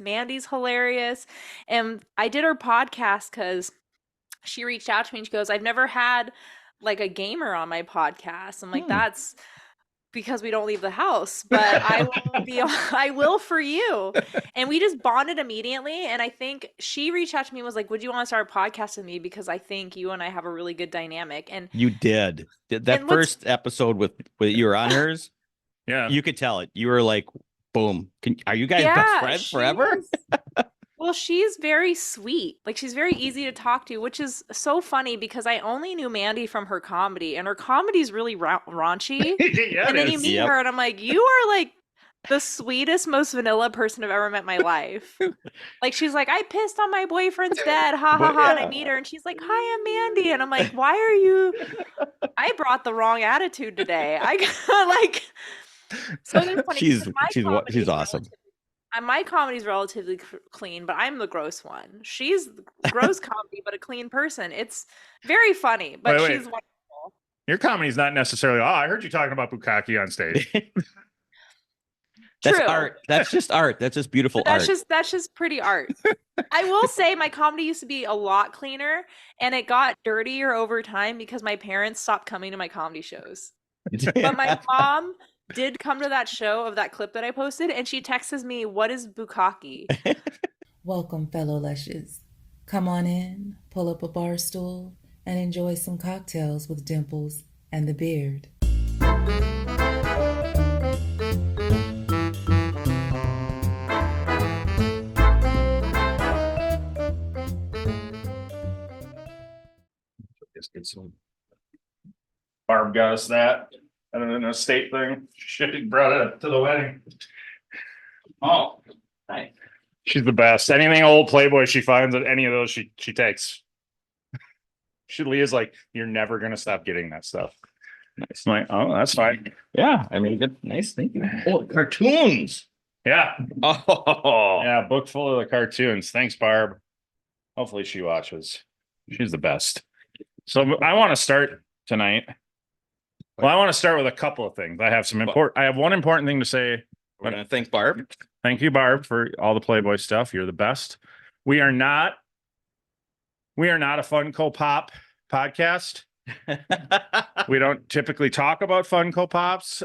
Mandy's hilarious. And I did her podcast because she reached out to me and she goes, I've never had like a gamer on my podcast. I'm like, that's because we don't leave the house, but I will be, I will for you. And we just bonded immediately. And I think she reached out to me and was like, would you want to start a podcast with me? Because I think you and I have a really good dynamic. And you did that first episode with you were on hers. Yeah. You could tell it. You were like, boom. Are you guys best friends forever? Well, she's very sweet. Like, she's very easy to talk to, which is so funny because I only knew Mandy from her comedy, and her comedy's really raunchy. Yeah, and then you meet her, and I'm like, you are like the sweetest, most vanilla person I've ever met in my life. Like, she's like, I pissed on my boyfriend's bed, ha ha ha. And I meet her, and she's like, hi, I'm Mandy. And I'm like, why are you? I brought the wrong attitude today. I got like. So it's funny. She's awesome. My comedy's relatively clean, but I'm the gross one. She's gross comedy, but a clean person. It's very funny, but she's wonderful. Your comedy's not necessarily, I heard you talking about bukkake on stage. That's art. That's just art. That's just beautiful art. That's just pretty art. I will say my comedy used to be a lot cleaner, and it got dirtier over time because my parents stopped coming to my comedy shows. But my mom did come to that show of that clip that I posted, and she texts me, what is bukkake? Welcome, fellow lushes. Come on in, pull up a bar stool, and enjoy some cocktails with Dimples and the Beard. Just get some. Barb got us that. And then an estate thing. She brought it to the wedding. Oh, nice. She's the best. Anything old Playboy she finds at any of those, she takes. Leah's like, you're never gonna stop getting that stuff. Nice. I'm like, oh, that's fine. Yeah, I mean, good, nice. Thank you. Oh, cartoons. Yeah. Oh, yeah. Book full of the cartoons. Thanks, Barb. Hopefully she watches. She's the best. So I want to start tonight. Well, I want to start with a couple of things. I have one important thing to say. We're going to thank Barb. Thank you, Barb, for all the Playboy stuff. You're the best. We are not a Funko Pop podcast. We don't typically talk about Funko Pops.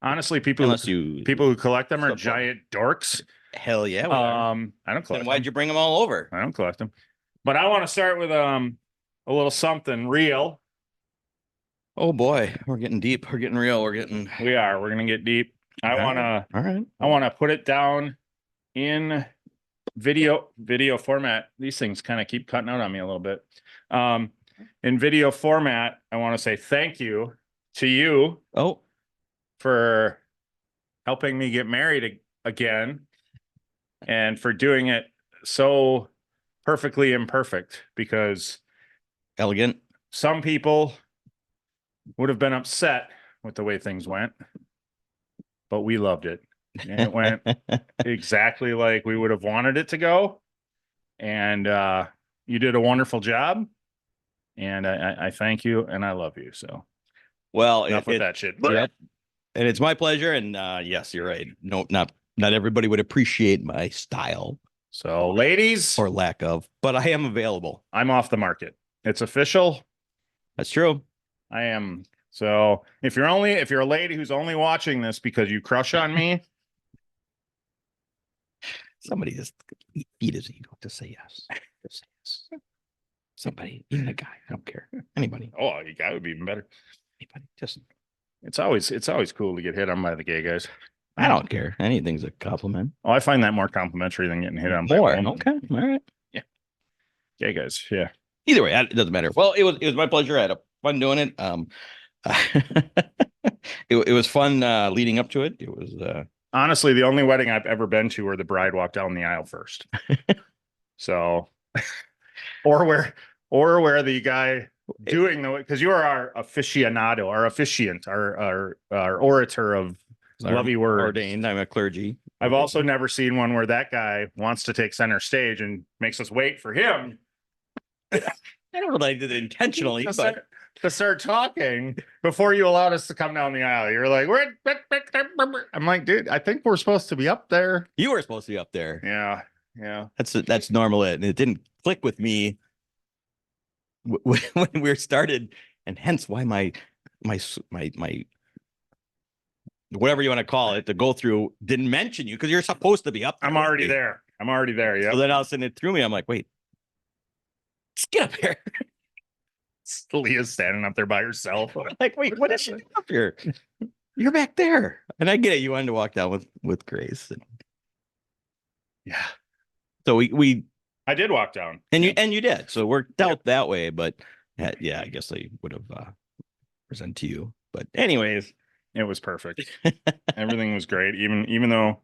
Honestly, people who collect them are giant dorks. Hell yeah. I don't collect them. Why'd you bring them all over? I don't collect them. But I want to start with a little something real. Oh boy, we're getting deep. We're getting real. We're gonna get deep. I want to put it down in video format. These things kind of keep cutting out on me a little bit. In video format, I want to say thank you to you. Oh, for helping me get married again, and for doing it so perfectly imperfect, because elegant. Some people would have been upset with the way things went, but we loved it. And it went exactly like we would have wanted it to go. And you did a wonderful job. And I thank you and I love you. So, well, enough with that shit. Yeah, and it's my pleasure. And yes, you're right. No, not everybody would appreciate my style. So, ladies, or lack of, but I am available. I'm off the market. It's official. That's true. I am. So if you're a lady who's only watching this because you crush on me, somebody just feed his ego to say yes. Just say yes. Somebody, even a guy, I don't care. Anybody. Oh, a guy would be even better. Anybody. Just it's always cool to get hit on by the gay guys. I don't care. Anything's a compliment. Oh, I find that more complimentary than getting hit on. More. Okay. All right. Yeah. Gay guys. Yeah. Either way, it doesn't matter. Well, it was my pleasure. I had fun doing it. It was fun leading up to it. It was honestly the only wedding I've ever been to where the bride walked down the aisle first. So, or where the guy doing because you are our aficionado, our officiant, our orator of lovely words. Ordained. I'm a clergy. I've also never seen one where that guy wants to take center stage and makes us wait for him. I don't know that I did it intentionally, but to start talking before you allowed us to come down the aisle. You were like, I'm like, dude, I think we're supposed to be up there. You were supposed to be up there. Yeah. Yeah. That's normal. And it didn't click with me when we started, and hence why my whatever you want to call it, the go through didn't mention you because you're supposed to be up there. I'm already there. Yeah. So then all of a sudden it threw me. I'm like, wait, let's get up here. Leah's standing up there by herself. Like, wait, what is she doing up here? You're back there. And I get it. You wanted to walk down with Grace. Yeah. So I did walk down. And you did. So it worked out that way. But yeah, I guess I would have presented to you. But anyways, it was perfect. Everything was great. Even though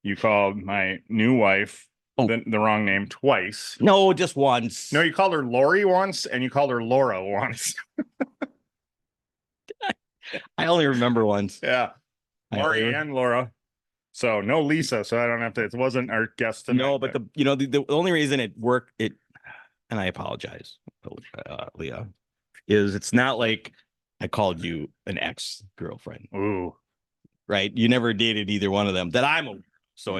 you called my new wife the wrong name twice. No, just once. No, you called her Lori once and you called her Laura once. I only remember once. Yeah. Lori and Laura. So no Lisa, so I don't have to. It wasn't our guest tonight. No, but the only reason it worked, and I apologize, Leah, is it's not like I called you an ex-girlfriend. Ooh. Right? You never dated either one of them that I'm aware of. So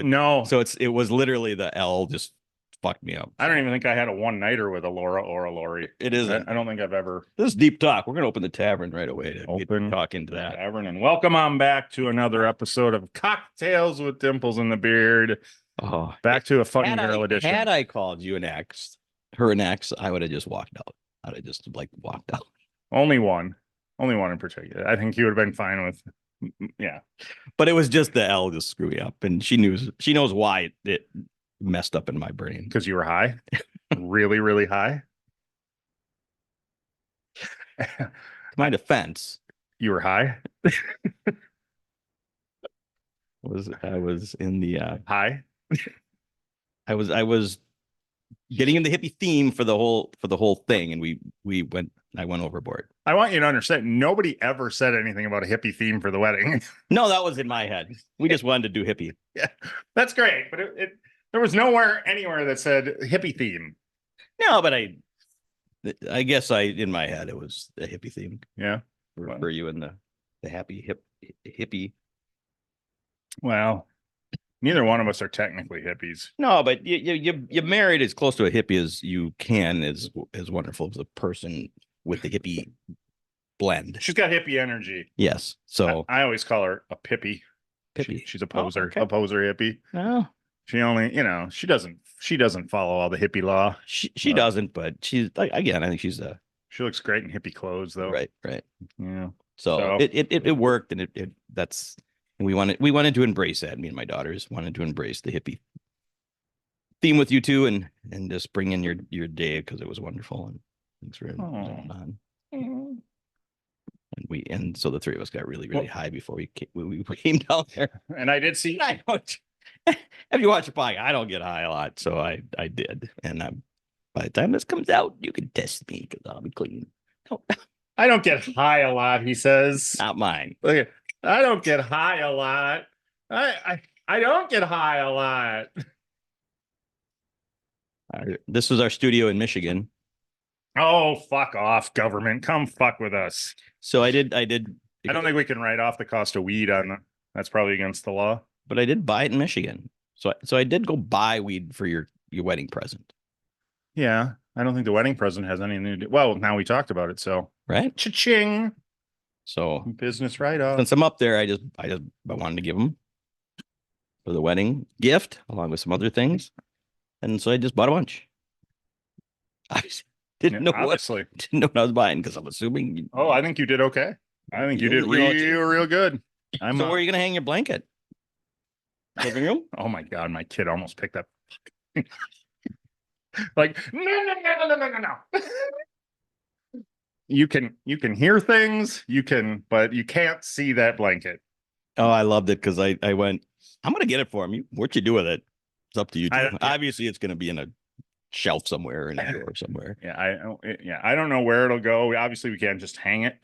it was literally the L just fucked me up. I don't even think I had a one-nighter with a Laura or a Lori. It isn't. I don't think I've ever. This is deep talk. We're gonna open the tavern right away to talk into that. Tavern, and welcome on back to another episode of Cocktails with Dimples in the Beard. Oh, back to a funny girl edition. Had I called you her an ex, I would have just walked out. I'd have just walked out. Only one in particular. I think you would have been fine with. Yeah, but it was just the L just screw me up, and she knows why it messed up in my brain. Because you were high, really, really high. To my defense, you were high. I was in the high. I was getting in the hippie theme for the whole thing, and I went overboard. I want you to understand, nobody ever said anything about a hippie theme for the wedding. No, that was in my head. We just wanted to do hippie. Yeah, that's great, but there was anywhere that said hippie theme. No, but I guess in my head it was a hippie theme. Yeah, for you and the happy hippie. Well, neither one of us are technically hippies. No, but you married as close to a hippie as you can, as wonderful as a person with the hippie blend. She's got hippie energy. Yes. So I always call her a pippy. She's a poser, a poser hippie. Oh. She only, she doesn't follow all the hippie law. She doesn't, but she's again, I think she looks great in hippie clothes though. Right. Yeah. So it worked, and we wanted to embrace that. Me and my daughters wanted to embrace the hippie theme with you two, and just bring in your day, because it was wonderful, and thanks for on. And so the three of us got really, really high before we came down there. And I did see. If you watch the podcast, I don't get high a lot, so I did. And by the time this comes out, you can test me because I'll be clean. I don't get high a lot, he says. Not mine. Look, I don't get high a lot. I don't get high a lot. This was our studio in Michigan. Oh, fuck off, government. Come fuck with us. So I did. I don't think we can write off the cost of weed that's probably against the law. But I did buy it in Michigan. So I did go buy weed for your wedding present. Yeah. I don't think the wedding present has anything to do. Well, now we talked about it, so. Right? Cha-ching. So business write-off. Since I'm up there, I wanted to give them for the wedding gift, along with some other things. And so I just bought a bunch. I didn't know what I was buying, because I'm assuming. I think you did okay. I think you did real good. So where are you going to hang your blanket? Living room? Oh my God, my kid almost picked up. Like, no. You can hear things, but you can't see that blanket. Oh, I loved it, because I went, I'm going to get it for him. What you do with it, it's up to you. Obviously, it's going to be in a shelf somewhere, in a drawer somewhere. Yeah, I don't know where it'll go. Obviously, we can't just hang it.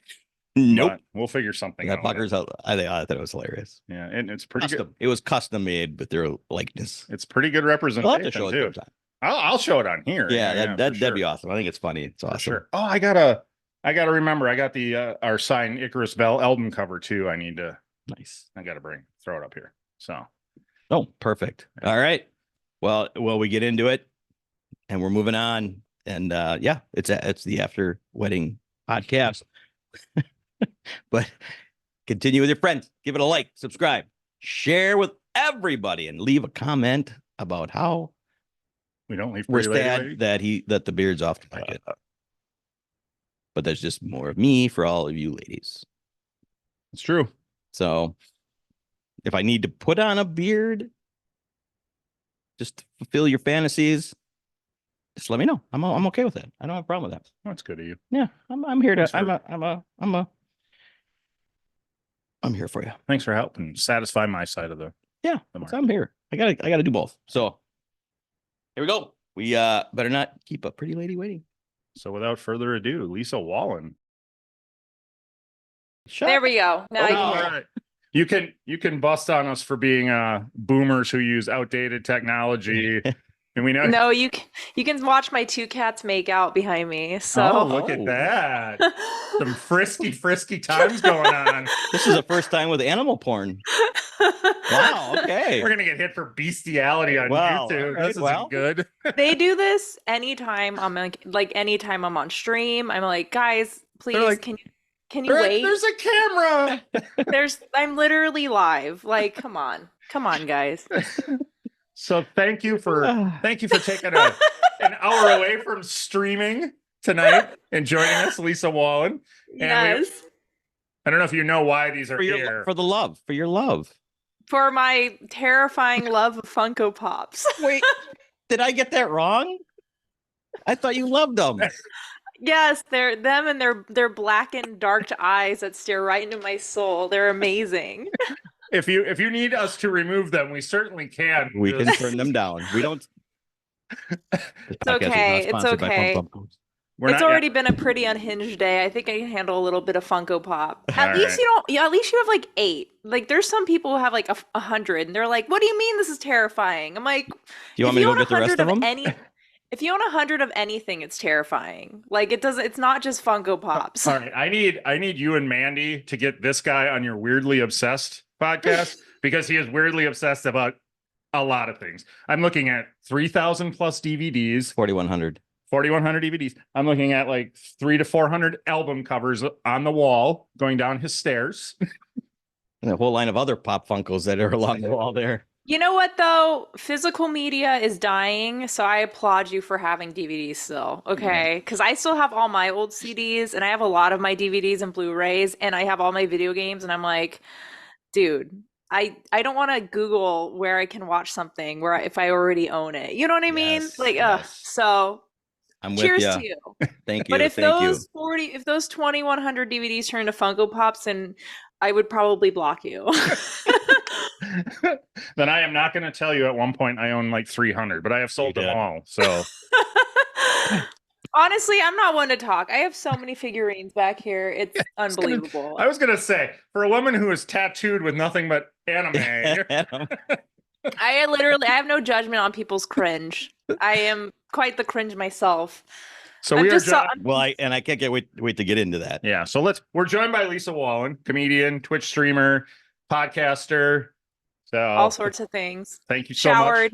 Nope. We'll figure something out. That fucker's out. I thought it was hilarious. Yeah, and it's pretty good. It was custom made with their likeness. It's pretty good representation. I'll have to show it too. I'll show it on here. Yeah, that'd be awesome. I think it's funny. It's awesome. Sure. Oh, I got a I got to remember, I got the our signed Icarus Bell album cover too. I got to throw it up here. So, oh, perfect. All right. Well, we get into it, and we're moving on. And yeah, it's the after wedding podcast. But continue with your friends. Give it a like, subscribe, share with everybody, and leave a comment about how we don't leave. We're sad that the beard's off the bucket. But there's just more of me for all of you ladies. It's true. So if I need to put on a beard just to fulfill your fantasies, just let me know. I'm okay with that. I don't have a problem with that. That's good of you. Yeah, I'm here to. I'm here for you. Thanks for helping satisfy my side of the. Yeah, so I'm here. I gotta do both. So here we go. We better not keep a pretty lady waiting. So without further ado, Lisa Wallen. There we go. Now all right. You can bust on us for being boomers who use outdated technology. And we know. No, you can watch my two cats make out behind me. So look at that. Some frisky times going on. This is the first time with animal porn. Wow. Okay. We're gonna get hit for bestiality on YouTube. Right, this isn't good. They do this anytime I'm anytime I'm on stream. I'm like, guys, please, like, can you wait? There's a camera. I'm literally live. Like, come on, guys. So thank you for taking an hour away from streaming tonight and joining us, Lisa Wallen. Yes. I don't know if you know why these are here. For your love. For my terrifying love of Funko Pops. Wait, did I get that wrong? I thought you loved them. Yes, they're them and their blackened, dark eyes that stare right into my soul. They're amazing. If you need us to remove them, we certainly can. We can turn them down. We don't. It's okay. It's okay. It's already been a pretty unhinged day. I think I can handle a little bit of Funko Pop. At least you have like 8. Like there's some people who have like 100 and they're like, what do you mean this is terrifying? I'm like, do you want me to go get the rest of them? If you own 100 of anything, it's terrifying. Like it's not just Funko Pops. All right. I need you and Mandy to get this guy on your Weirdly Obsessed podcast because he is weirdly obsessed about a lot of things. I'm looking at 3,000 plus DVDs, 4,100 DVDs. I'm looking at like 300 to 400 album covers on the wall going down his stairs. And a whole line of other Pop Funkos that are along the wall there. You know what, though? Physical media is dying, so I applaud you for having DVDs still, okay? Because I still have all my old CDs, and I have a lot of my DVDs and Blu-rays, and I have all my video games, and I'm like, dude, I don't want to Google where I can watch something if I already own it. You know what I mean? Like, so I'm cheers with to you. Thank you. But if those 2,100 DVDs turn into Funko Pops, then I would probably block you. Then I am not going to tell you at one point I own like 300, but I have sold them all. So honestly, I'm not one to talk. I have so many figurines back here. It's unbelievable. I was going to say, for a woman who is tattooed with nothing but anime. I have no judgment on people's cringe. I am quite the cringe myself. So I can't wait to get into that. Yeah. So we're joined by Lisa Wallen, comedian, Twitch streamer, podcaster. So all sorts of things. Thank you so much.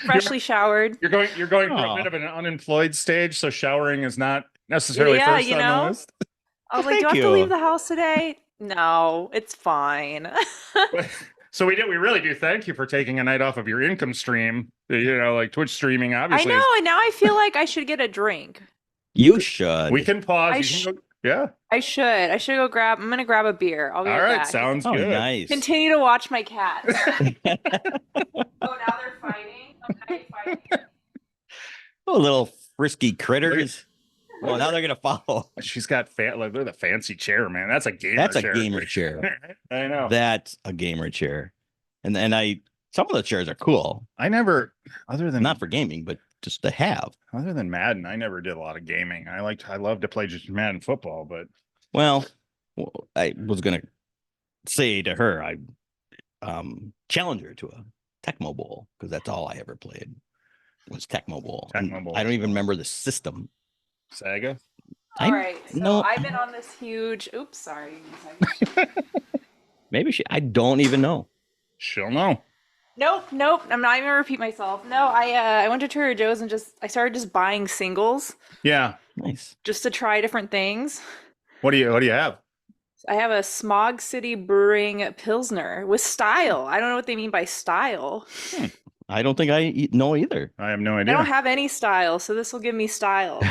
Freshly showered. You're going for a bit of an unemployed stage, so showering is not necessarily first on the list. I was like, do I have to leave the house today? No, it's fine. So we really do thank you for taking a night off of your income stream. Like Twitch streaming, obviously. I know, and now I feel like I should get a drink. You should. We can pause. Yeah. I should go I'm gonna grab a beer. I'll be all right right. back. Sounds good. Nice. Continue to watch my cats. Now they're fighting. Okay, fighting. Oh, little frisky critters. Well, now they're gonna follow. She's got look at the fancy chair, man. That's a gamer That's chair. a gamer chair. I know. That's a gamer chair. And some of the chairs are cool. I never, other than not for gaming, but just to have. Other than Madden, I never did a lot of gaming. I love to play just Madden football, but I was gonna say to her, I challenge her to a Tecmo Bowl because that's all I ever played was Tecmo Bowl. Tecmo Bowl. I don't even remember the system. Saga. All right, so no, I've been on this huge. Oops, sorry. maybe I don't even know. She'll know. Nope. I'm not even gonna repeat myself. No, I went to Trader Joe's and I started just buying singles Yeah. Nice. just to try different things. What do you have? I have a Smog City Brewing Pilsner with style. I don't know what they mean by style. I don't think I know either. I have no I idea. don't have any style, so this will give me style.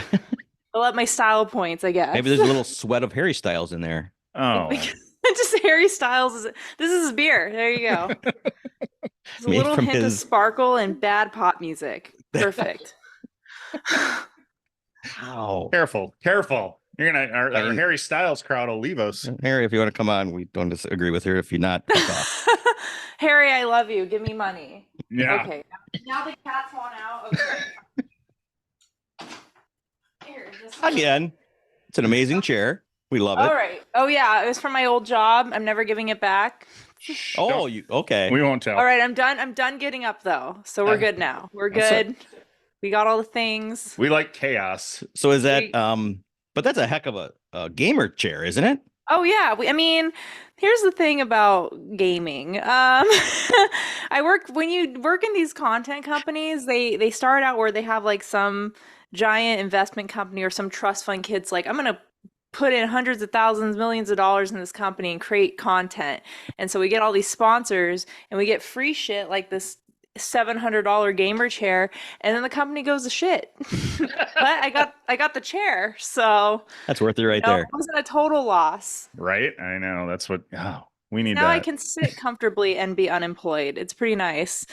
I'll up my style points, I guess. Maybe there's a little sweat of Harry Styles in there. Oh. Just Harry Styles. This is his beer. There you go. There's a Made little from hint of his- sparkle and bad pop music. Perfect. Wow. Careful. You're gonna our Harry Styles crowd will leave us. Harry, if you want to come on, we don't disagree with her. If you're not, fuck off. Harry, I love you. Give me money. Yeah. Okay. Now the cat's fallen out. Okay. Here, Again, it's an amazing chair. We love it. All right. Oh yeah, it was from my old job. I'm never giving it back. Oh, you okay? We won't tell. All right, I'm done. I'm done getting up though. So we're good now. We're good. We got all the things. We like chaos. So is that but that's a heck of a gamer chair, isn't it? Oh yeah. I mean, here's the thing about gaming. When you work in these content companies, they start out where they have like some giant investment company or some trust fund kids like, I'm gonna put in hundreds of thousands, millions of dollars in this company and create content. And so we get all these sponsors and we get free shit like this $700 gamer chair, and then the company goes to shit. But I got the chair, so That's worth it right there. it wasn't a total loss. Right? I know. That's what we need. Now I can sit comfortably and be unemployed. It's pretty nice.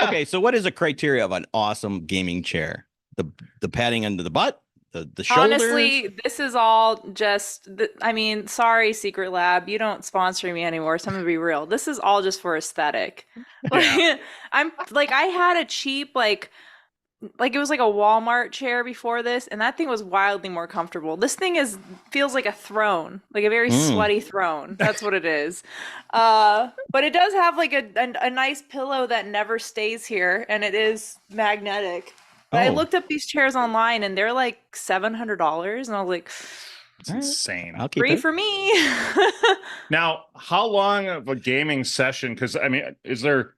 Okay, so what is a criteria of an awesome gaming chair? The padding under the butt, the shoulders. Honestly, this is all just. I mean, sorry, Secret Lab, you don't sponsor me anymore. So I'm gonna be real. This is all just for aesthetic. Yeah. I'm like, I had a cheap like it was like a Walmart chair before this, and that thing was wildly more comfortable. This thing feels like a throne, like a very sweaty throne. That's what it is. But it does have like a nice pillow that never stays here, and it is magnetic. But I looked up these chairs online, and they're like $700, and I was like, It's insane. I'll keep free it. for me. Now, how long of a gaming session? Because I mean, is there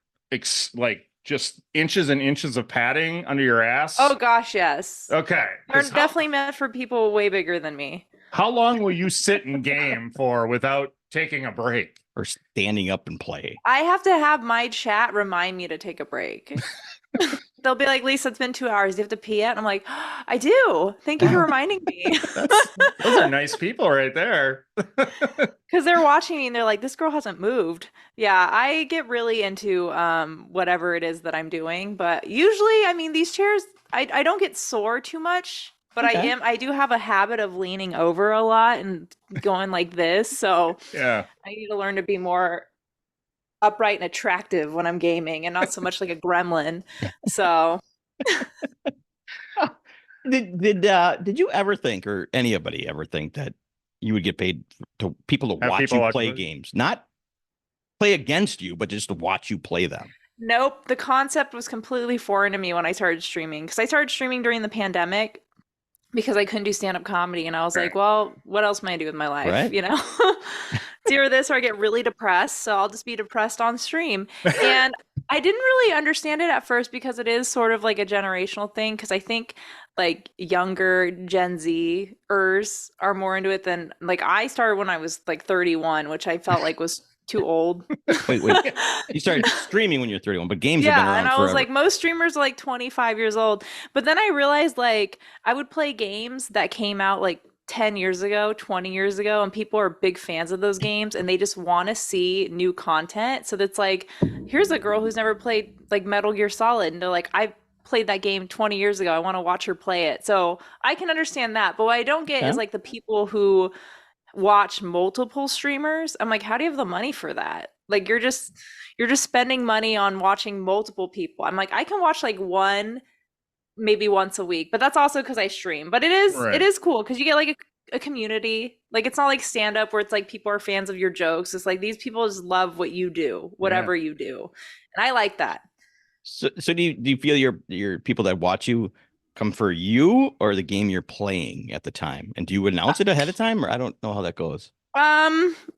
like just inches and inches of padding under your ass? Oh gosh, yes. Okay. They're definitely meant for people way bigger than me. How long will you sit and game for without taking a break? Or standing up and play. I have to have my chat remind me to take a break. They'll be like, Lisa, it's been 2 hours. Do you have to pee yet? And I'm like, I do. Thank you for reminding me. Those are nice people right there. Because they're watching me and they're like, this girl hasn't moved. Yeah, I get really into whatever it is that I'm doing. But usually, I mean, these chairs, I don't get sore too much. But Okay. I do have a habit of leaning over a lot and going like this. So Yeah. I need to learn to be more upright and attractive when I'm gaming and not so much like a gremlin. So Did you ever think, or anybody ever think, that you would get paid to people to Have watch people you watch play it? games, not play against you, but just to watch you play them? nope, the concept was completely foreign to me when I started streaming, because I started streaming during the pandemic because I couldn't do stand-up comedy, and I was like, well, what else am I gonna do with my life? Right. You know? It's either this or I get really depressed, so I'll just be depressed on stream. And I didn't really understand it at first because it is sort of like a generational thing, because I think like younger Gen Z-ers are more into it than like I started when I was like 31, which I felt like was too old. Wait. You started streaming when you're 31, but games have been Yeah, around and I forever. was like, most streamers are like 25 years old. But then I realized like I would play games that came out like 10 years ago, 20 years ago, and people are big fans of those games and they just want to see new content. So that's like, here's a girl who's never played like Metal Gear Solid, and they're like, I played that game 20 years ago. I want to watch her play it. So I can understand that. But what I don't get is like the people who watch multiple streamers. I'm like, how do you have the money for that? Like you're just spending money on watching multiple people. I'm like, I can watch like one maybe once a week, but that's also because I stream. But it is cool because you get like a community. Like it's not like stand up where it's like people are fans of your jokes. It's like these people just love what you do, whatever you do. And I like that. So do you feel your people that watch you come for you or the game you're playing at the time? And do you announce it ahead of time, or I don't know how that goes?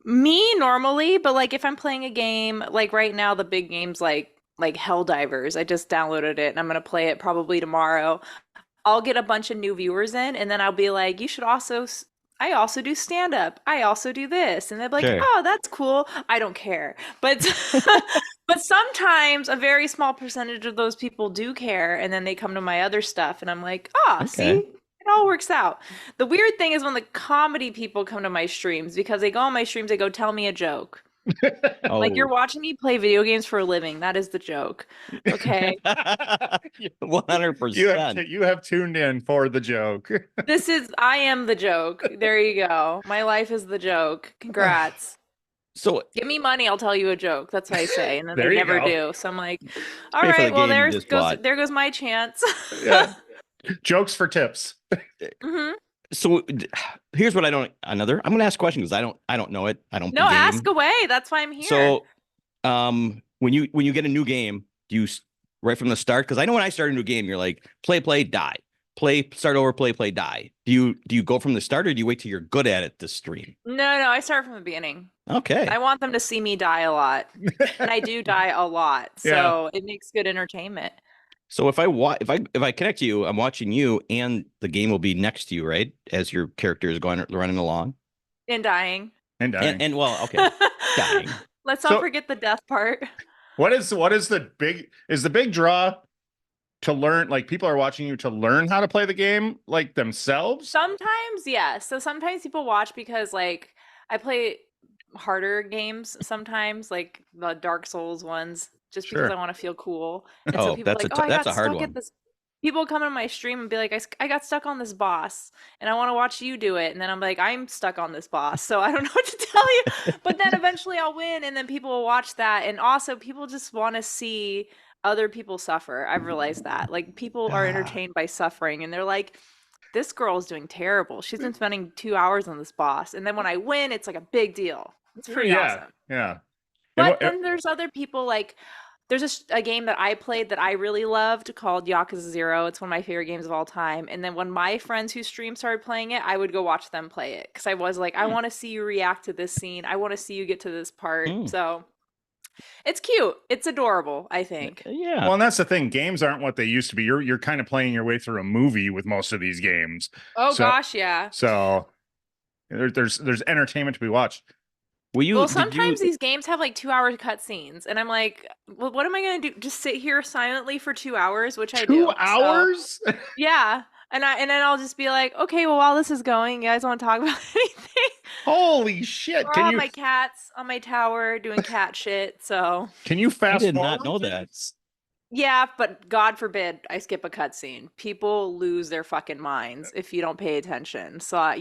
Me normally, but like if I'm playing a game, like right now the big games like Helldivers, I just downloaded it and I'm gonna play it probably tomorrow. I'll get a bunch of new viewers in, and then I'll be like, you should also, I also do stand up. I also do this. And they'll be like, Sure. oh, that's cool. I don't care. But, but sometimes a very small percentage of those people do care. And then they come to my other stuff, and I'm like, ah, see, Okay. it all works out. The weird thing is when the comedy people come to my streams, because they go on my streams, they go, tell me a joke. Like, you're Oh, watching me play video games for a living. That is the joke. Okay. 100%. You have tuned in for the joke. I am the joke. There you go. My life is the joke. Congrats. So Give me money, I'll tell you a joke. That's what I say. And then There they you never go. do. So I'm like, all pay for the right, well, game you just bought. there goes my chance. Yeah. Jokes for tips. hmm So here's what I don't. I'm going to ask a question because I don't know it. I don't. No, game. ask away. That's why I'm here. So, when you get a new game, do you right from the start? Because I know when I start a new game, you're like play, die, play, start over, play, die. Do you go from the start, or do you wait till you're good at it to stream? No, I start from the beginning. Okay. I want them to see me die a lot. And I do die a lot. So it makes good entertainment. So if I connect to you, I'm watching you, and the game will be next to you, right, as your character is going running along And dying. And dying. and well, okay, dying. Let's not forget the death part. What is the big draw to learn? Like, people are watching you to learn how to play the game like themselves? Sometimes, yeah. So sometimes people watch because like I play harder games sometimes, like the Dark Souls ones, just because I want to feel cool. And so Oh, people are that's like, oh, I that's got a hard stuck one. at this. People come in my stream and be like, I got stuck on this boss and I want to watch you do it. And then I'm like, I'm stuck on this boss. So I don't know what to tell you. But then eventually I'll win. And then people will watch that. And also people just want to see other people suffer. I've realized that. Like people are entertained by suffering. And they're like, this girl's doing terrible. She's been spending 2 hours on this boss. And then when I win, it's like a big deal. It's pretty awesome. Yeah. But then there's other people like there's a game that I played that I really loved called Yakuza 0. It's one of my favorite games of all time. And then when my friends who stream started playing it, I would go watch them play it because I was like, I want to see you react to this scene. I want to see you get to this part. So it's cute. It's adorable, I think. Yeah. Well, and that's the thing. Games aren't what they used to be. You're kind of playing your way through a movie with most of these games. Oh gosh, yeah. So there's entertainment to be watched. Well, sometimes these games have like 2-hour cutscenes, and I'm like, well, what am I going to do? Just sit here silently for 2 hours, which I do. 2 hours? So, yeah. And then I'll just be like, okay, well, while this is going, you guys want to talk about anything? Holy shit! Or my cats on my tower doing cat shit. So can you fast? I did not know that. Yeah, but God forbid I skip a cutscene. People lose their fucking minds if you don't pay attention. So I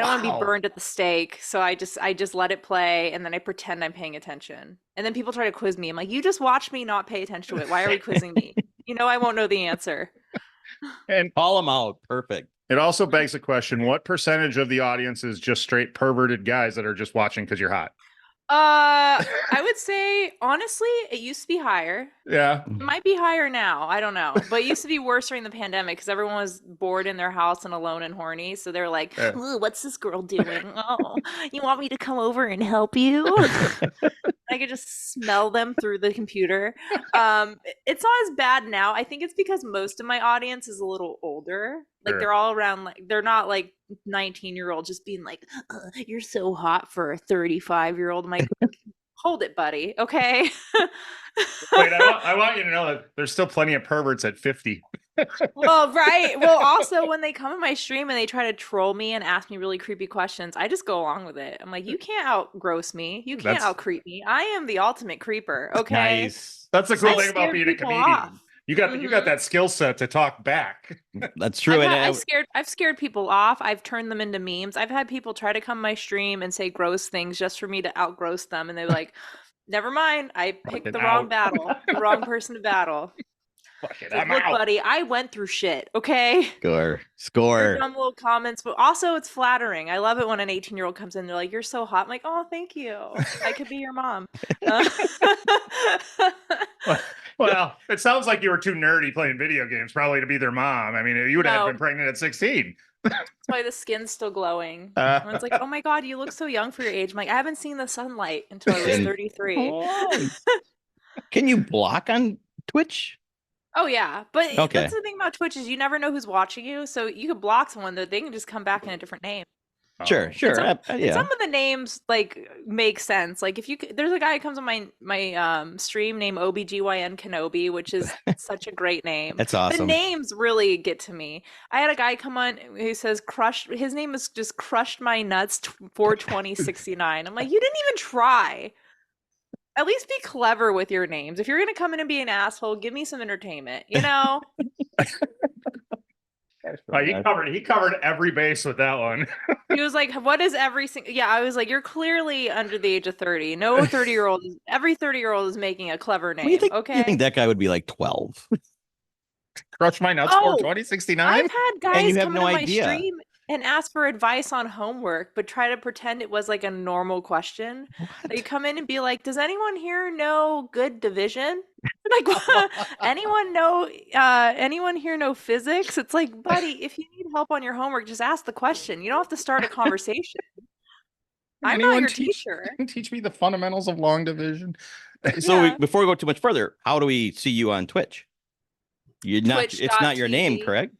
don't want to be burned at the stake, so I just let it play, and then I pretend I'm paying attention. And then people try to quiz me. I'm like, you just watch me not pay attention to it. Why are we quizzing me? I won't know the answer. And call them out. Perfect. It also begs the question: what percentage of the audience is just straight perverted guys that are just watching because you're hot? I would say honestly, it used to be higher. Yeah. It might be higher now. I don't know. But it used to be worse during the pandemic because everyone was bored in their house and alone and horny. So they're like, ooh, what's this girl doing? Oh, you want me to come over and help you? I could just smell them through the computer. It's not as bad now. I think it's because most of my audience is a little older. Like they're all around, like they're not like 19-year-old just being like, you're so hot for a 35-year-old. I'm like, hold it, buddy. Okay. Wait, I want you to know that there's still plenty of perverts at 50. Well, right. Well, also when they come in my stream and they try to troll me and ask me really creepy questions, I just go along with it. I'm like, you can't outgross me. You can't outcreep me. I am the ultimate creeper. Okay. Nice. That's the cool thing about being a comedian. Off. You got that skill set to talk back. That's true. I've scared people off. I've turned them into memes. I've had people try to come my stream and say gross things just for me to outgross them, and they're like, "Never mind. I picked the wrong battle, the wrong person to battle." Look, buddy, I went through shit. Okay. Score. Dumb little comments, but also it's flattering. I love it when an 18-year-old comes in. They're like, "You're so hot." I'm like, "Oh, thank you. I could be your mom." Well, it sounds like you were too nerdy playing video games, probably to be their mom. I mean, you would have No. been pregnant at 16. That's why the skin's still glowing. Everyone's like, oh my God, you look so young for your age. I'm like, I haven't seen the sunlight until I was 33. Oh. Can you block on Twitch? Oh yeah, but Okay. that's the thing about Twitch is you never know who's watching you, so you could block someone that they can just come back in a different name. Sure, sure. And Yeah. some of the names like make sense. Like if you there's a guy who comes on my stream named OBGYN Kenobi, which is such a great name. That's awesome. The names really get to me. I had a guy come on who says crushed. His name is just crushed my nuts 42069. I'm like, you didn't even try. At least be clever with your names. If you're gonna come in and be an asshole, give me some entertainment. You know. He covered every base with that one. He was like, "What is every single?" Yeah, I was like, "You're clearly under the age of 30. No 30-year-old. Every 30-year-old is making a clever name." You okay. think that guy would be like 12? Crush my nuts for 2069. I've had guys have come no into idea. my stream and ask for advice on homework, but try to pretend it was like a normal question. They come in and be like, "Does anyone here know good division?" Like, anyone here know physics? It's like, buddy, if you need help on your homework, just ask the question. You don't have to start a conversation. I'm not your teacher. Teach me the fundamentals of long division. So before we go too much further, how do we see you on Twitch? You're not. It's not your name, correct?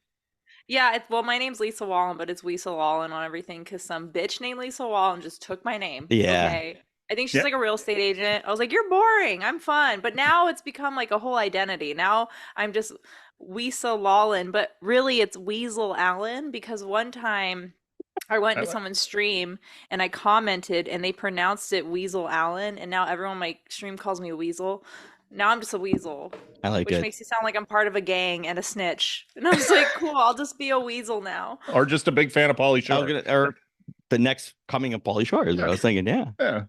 Yeah, well, my name's Lisa Wallen, but it's Lisa Wallen on everything because some bitch named Lisa Wallen just took my name. Yeah. Okay. I think she's like a real estate agent. I was like, you're boring. I'm fun. But now it's become like a whole identity. Now I'm just Lisa Lawlin, but really it's Weasel Allen because one time I went into someone's stream and I commented and they pronounced it Weasel Allen. And now everyone on my stream calls me a weasel. Now I'm just a weasel. I like it. Which makes you sound like I'm part of a gang and a snitch. And I was like, cool, I'll just be a weasel now. Or just a big fan of Pauly Shore. Or the next coming of Pauly Shore is what I was thinking, yeah.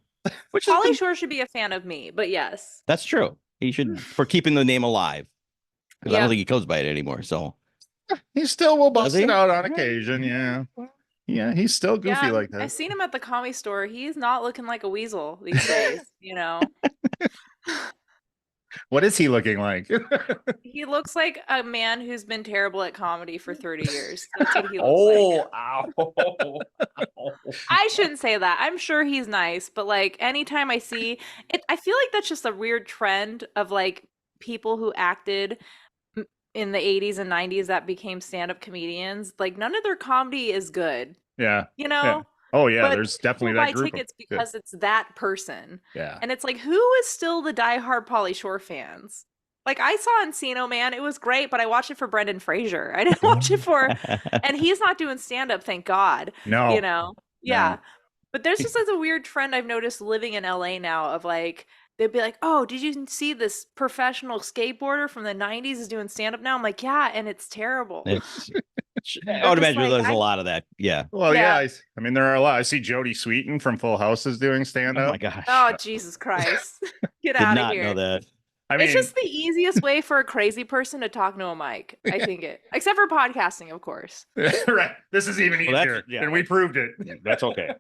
Which Pauly Shore should be a fan of me, but yes. That's true. He should, for keeping the name alive. Because I don't think he goes by it anymore, so. He still will bust it out on occasion, yeah. Yeah, he's still goofy like that. I've seen him at the Comedy Store. He's not looking like a weasel these days, you know? What is he looking like? He looks like a man who's been terrible at comedy for 30 years. That's what he looks like. Ow. I shouldn't say that. I'm sure he's nice, but like anytime I see it, I feel like that's just a weird trend of like people who acted in the 80s and 90s that became stand-up comedians. Like none of their comedy is good. Yeah. You know? Yeah. Oh yeah, but there's definitely that group. Buy tickets because it's that person. Yeah. And it's like, who is still the diehard Pauly Shore fans? Like I saw Encino Man, it was great, but I watched it for Brendan Fraser. I didn't watch it for, and he's not doing stand-up, thank God. No. You know? Yeah. No. But there's just a weird trend I've noticed living in LA now of like, they'd be like, oh, did you see this professional skateboarder from the 90s is doing stand-up now? I'm like, yeah, and it's terrible. I would imagine there's a lot of that. Yeah. Well, yeah. I mean, there are a lot. I see Jodie Sweetin from Full House is doing stand-up. Oh my gosh. Oh, Jesus Christ. Get out of here. Did not know that. I mean, it's just the easiest way for a crazy person to talk to a mic. I think except for podcasting, of course. Right. This is even easier. And we proved it. That's okay.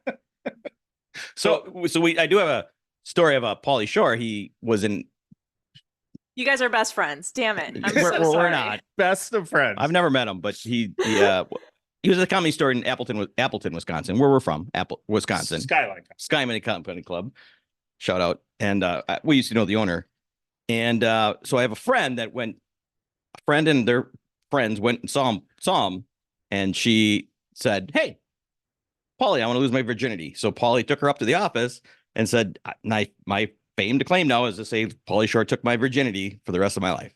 So I do have a story of Pauly Shore. He was in. You guys are best friends. Damn it. I'm so sorry. We're not best of friends. I've never met him, but he was at a comedy store in Appleton, Wisconsin, where we're from, Wisconsin. Skyline Company Club. Shout out. And we used to know the owner. And so I have a friend and their friends went and saw him, and she said, "Hey, Pauly, I want to lose my virginity." So Pauly took her up to the office and said, my fame to claim now is to say Pauly Shore took my virginity for the rest of my life.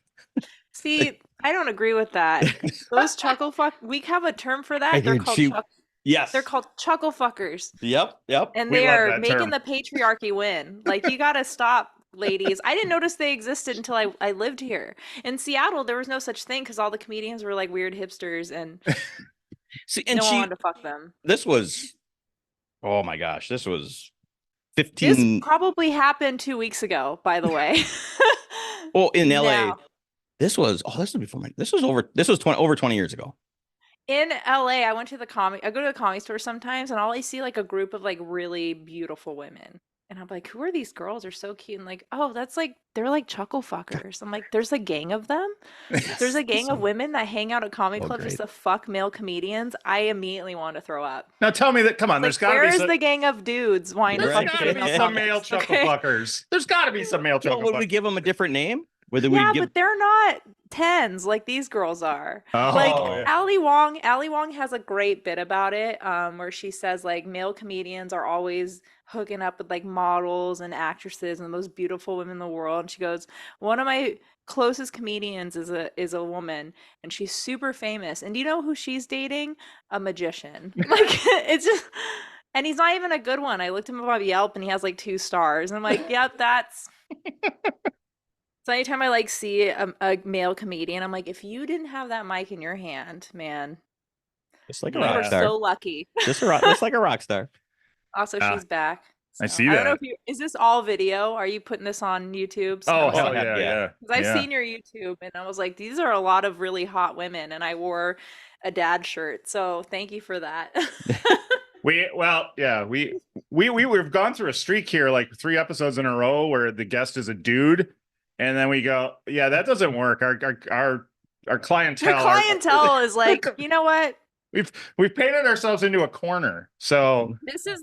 See, I don't agree with that. Those chuckle fuck, we have a term for that. They're called yes. They're called chuckle fuckers. Yep. And they are making the patriarchy win. Like, you got to stop, ladies. I didn't notice they existed until I lived here. In Seattle, there was no such thing because all the comedians were like weird hipsters and no one wanted to fuck them. This was, oh my gosh, this was 15. This probably happened 2 weeks ago, by the way. Well, in LA, this was over 20 years ago. In LA, I go to the comedy store sometimes and all I see like a group of like really beautiful women. And I'm like, who are these girls? They're so cute. And like, oh, that's like, they're like chuckle fuckers. I'm like, there's a gang of them. There's a gang of women that hang out at comedy Oh, clubs just great. to fuck male comedians. I immediately want to throw up. Now tell me that. Come on, Like, there's got to where be is some. the gang of dudes wanting to There's fuck Right. the got to be female some male comics? chuckle Okay. fuckers. There's got to be some male So chuckle would we fuckers. give them a different name? Whether we Yeah, give but they're not tens like these girls are. Like Oh, yeah. Ali Wong has a great bit about it, where she says like male comedians are always hooking up with like models and actresses and the most beautiful women in the world. And she goes, one of my closest comedians is a woman and she's super famous. And do you know who she's dating? A magician. Like it's just and he's not even a good one. I looked him up on Yelp and he has like 2 stars. And I'm like, yep, that's so anytime I like see a male comedian, I'm like, if you didn't have that mic in your hand, man, just like a you rock are star. so lucky. Just like a rock star. Also, Ah, she's back. I So see I don't know that. if you is this all video? Are you putting this on YouTube? Oh, So hell yeah, yeah, yeah. yeah. because I've Yeah. seen your YouTube and I was like, these are a lot of really hot women, and I wore a dad shirt. So thank you for that. We've gone through a streak here, like 3 episodes in a row where the guest is a dude, and then we go, yeah, that doesn't work. Our clientele, Your clientele is like, you know what? we've painted ourselves into a corner. So This is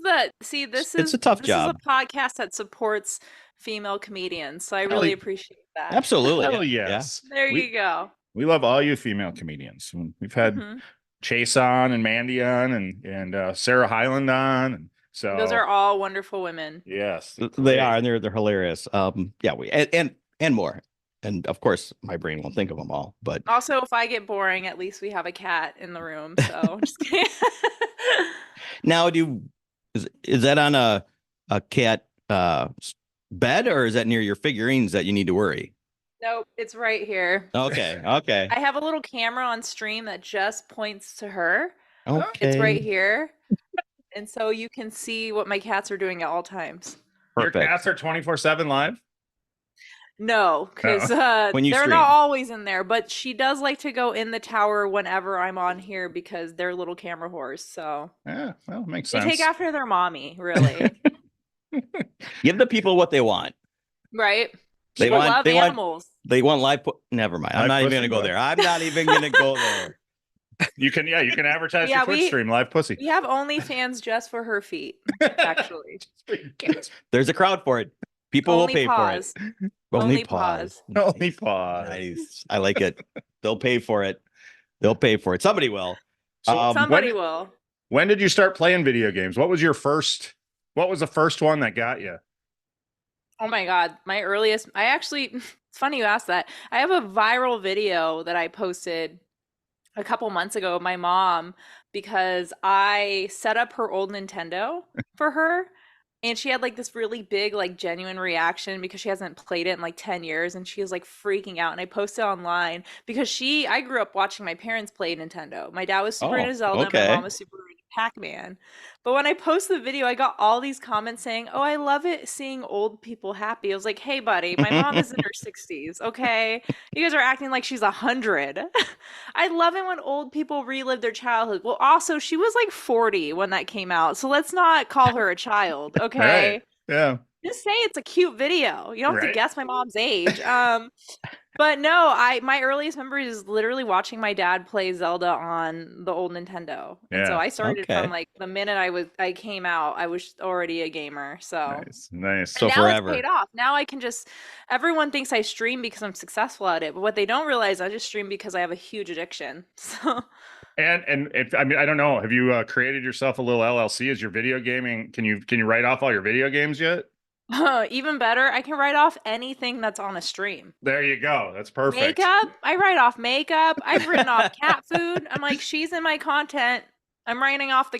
It's a tough job. a podcast that supports female comedians. So I Hell really yeah. appreciate that. Absolutely. hell Yeah. yes, There we, you go. we love all you female comedians. We've had Mhm. Chase on and Mandy on and Sarah Hyland on, and so Those are all wonderful women. yes, They great. are, and they're hilarious. Yeah, we and more. And of course, my brain won't think of them all, but Also, if I get boring, at least we have a cat in the room. So just kidding. now is that on a cat bed, or is that near your figurines that you need to worry? Nope, it's right here. Okay. I have a little camera on stream that just points to her. Okay. It's right here. And so you can see what my cats are doing at all times. Your Perfect. cats are 24/7 live. No, because When you they're stream. not always in there, but she does like to go in the tower whenever I'm on here because they're little camera whores. So Yeah, well, makes they sense. take after their mommy, really. Give the people what they want. Right? They People want- love they want- animals. They want live. Never mind. I'm Live not even pussy going to go boy. there. I'm not even going to go there. You can advertise Yeah, your Twitch stream, live pussy. We have OnlyFans just for her feet, actually. There's a crowd for it. People will Only pay pause. for it. Only pause. Only pause. Nice. I like it. They'll pay for it. They'll pay for it. Somebody will. So Somebody will. When did you start playing video games? What was the first one that got you? Oh my God. It's funny you asked that. I have a viral video that I posted a couple months ago of my mom because I set up her old Nintendo for her. And she had like this really big, like genuine reaction because she hasn't played it in like 10 years and she was like freaking out. And I posted online because I grew up watching my parents play Nintendo. My dad was super into Zelda, okay. my mom was super into Pac-Man. But when I posted the video, I got all these comments saying, "Oh, I love it seeing old people happy." I was like, "Hey, buddy, my mom is in her 60s, okay? You guys are acting like she's 100. I love it when old people relive their childhood. Well, also, she was like 40 when that came out, so let's not call her a child, okay? Right. Yeah. Just say it's a cute video. You don't have Right. to guess my mom's age. But no, my earliest memory is literally watching my dad play Zelda on the old Nintendo. And so Yeah. I started Okay. from like the minute I came out, I was already a gamer. So Nice. So and now forever. it's paid off. Now I can everyone thinks I stream because I'm successful at it, but what they don't realize, I just stream because I have a huge addiction. So And if, I mean, I don't know, have you created yourself a little LLC as your video gaming? Can you write off all your video games yet? even better, I can write off anything that's on a stream. There you go. That's perfect. Makeup, I write off makeup. I've written off cat food. I'm like, she's in my content. I'm writing off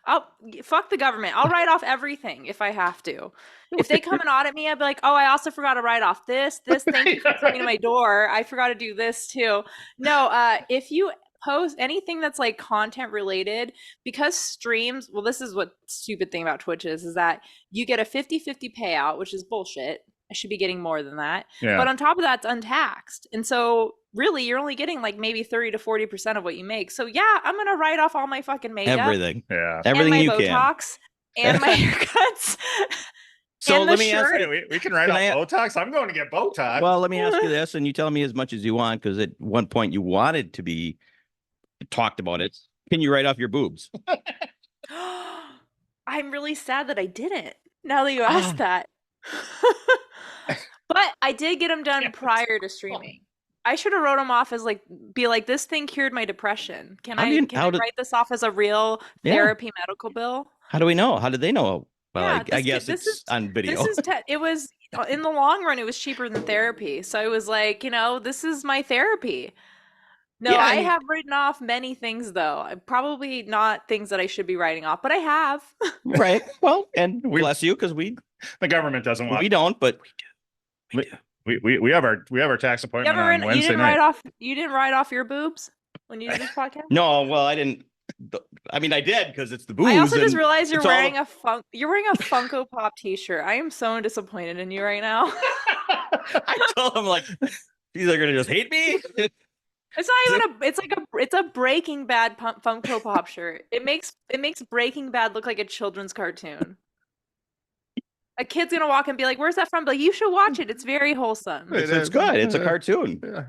I'll fuck the government. I'll write off everything if I have to. If they come and audit me, I'd be like, oh, I also forgot to write off this. Thank you for coming to my door. I forgot to do this too. No, if you post anything that's like content related, because streams, well, this is what stupid thing about Twitch is that you get a 50-50 payout, which is bullshit. I should be getting more than that. Yeah. But on top of that, it's untaxed. And so really you're only getting like maybe 30 to 40% of what you make. So yeah, I'm going to write off all my fucking makeup. Everything. Yeah. Everything and my you Botox can. and my haircuts. So And the let me ask shirt. you. We can write Can off Botox. I'm going to get Botox. Well, let me ask you this, and you tell me as much as you want, because at one point you wanted to be talked about it. Can you write off your boobs? I'm really sad that I didn't. Now that you Ah. asked that. But I did get them done Yeah. prior to streaming. I should have wrote them off as like, be like, this thing cured my depression. Can How do I you- can how I did- write this off as a real Yeah. therapy medical bill? How do we know? How did they know? Well, Yeah, I guess it's on video. it was in the long run, it was cheaper than therapy. So I was like, this is my therapy. No, Yeah, I and- have written off many things though. Probably not things that I should be writing off, but I have. Right. Well, and bless you, because the government doesn't want. we don't, but we do. We have our tax appointment on You Wednesday didn't night. write off your boobs when you did this podcast? No, well, I didn't. I mean, I did, because it's the booze. I also just and realized you're it's all- wearing a Funko Pop t-shirt. I am so disappointed in you right now. I told him, like, these are gonna just hate me. It's not even it's a Breaking Bad Funko Pop shirt. It makes Breaking Bad look like a children's cartoon. A kid's gonna walk and be like, "Where's that from?" But like, you should watch it. It's very wholesome. It's good. It's a cartoon. Yeah,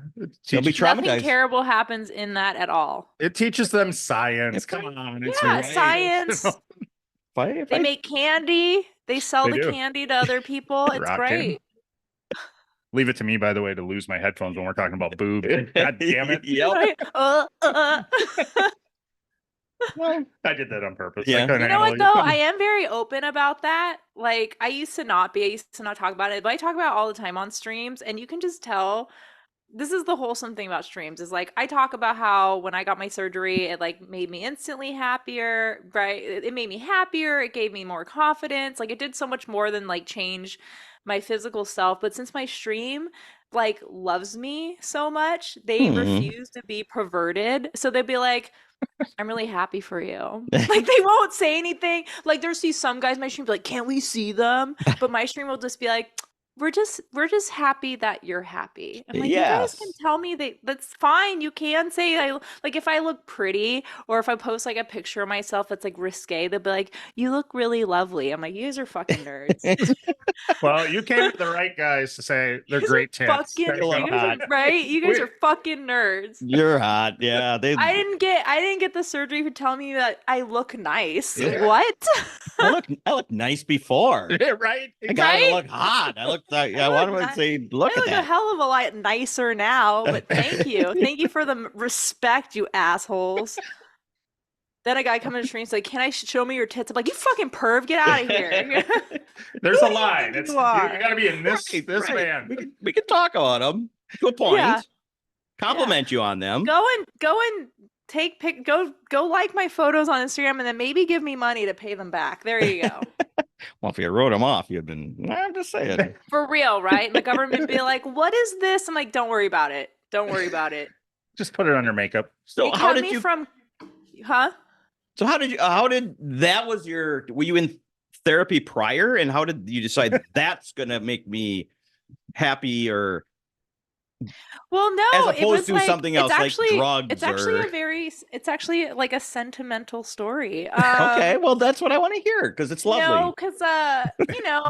They'll be Nothing traumatized. terrible happens in that at all. it teaches them science. It's- Come on, it's Yeah, great. science. They make candy. They sell They the do. candy to other people. It's Rock great. Leave it to me, by the way, to lose my headphones when we're talking about boobs. God damn it! Yep. Right? Well, I did that on purpose. Yeah. I couldn't You know what handle though? it. I am very open about that. Like I used to not talk about it, but I talk about it all the time on streams, and you can just tell. This is the wholesome thing about streams is like I talk about how when I got my surgery, it like made me instantly happier, right? It made me happier. It gave me more confidence. Like it did so much more than like change my physical self. But since my stream like loves me so much, they refuse to be perverted. So they'd be like, I'm really happy for you. Like they won't say anything. Like there's these some guys in my stream be like, can't we see them? But my stream will just be like, we're just happy that you're happy. I'm like, you guys can Yes. tell me that's fine. You can say like if I look pretty or if I post like a picture of myself that's like risque, they'll be like, you look really lovely. I'm like, you guys are fucking nerds. Well, you came to the right guys to say they're great tits. Fucking, There you go. you guys are, right? You guys are fucking nerds. You're hot. Yeah. I didn't get the surgery for telling me that I look nice. Yeah. What? I look nice before. Yeah, right? I gotta Right? look hot. I look like I want to say, look I at look a that. hell of a lot nicer now, but thank you. Thank you for the respect, you assholes. Then a guy comes in the stream and says, can I show me your tits? I'm like, you fucking perv, get out of here. There's Who a do you line. think It's you are? you got to be in this Right, this right. band. We can talk about them to a point. Yeah. Compliment you on them. Go and take go like my photos on Instagram and then maybe give me money to pay them back. There you go. Well, if you wrote them off, you'd been. I'm just saying. For real, right? And the government would be like, what is this? I'm like, don't worry about it. Don't worry about it. Just put it under makeup. So It how kept did me you? from huh? So how did you? How did that was your? Were you in therapy prior, and how did you decide that's gonna make me happy, or Well, no, as it opposed was to like, something it's else like actually, drugs? it's actually or... it's actually like a sentimental story. Okay, well that's what I want to hear because it's lovely. No, because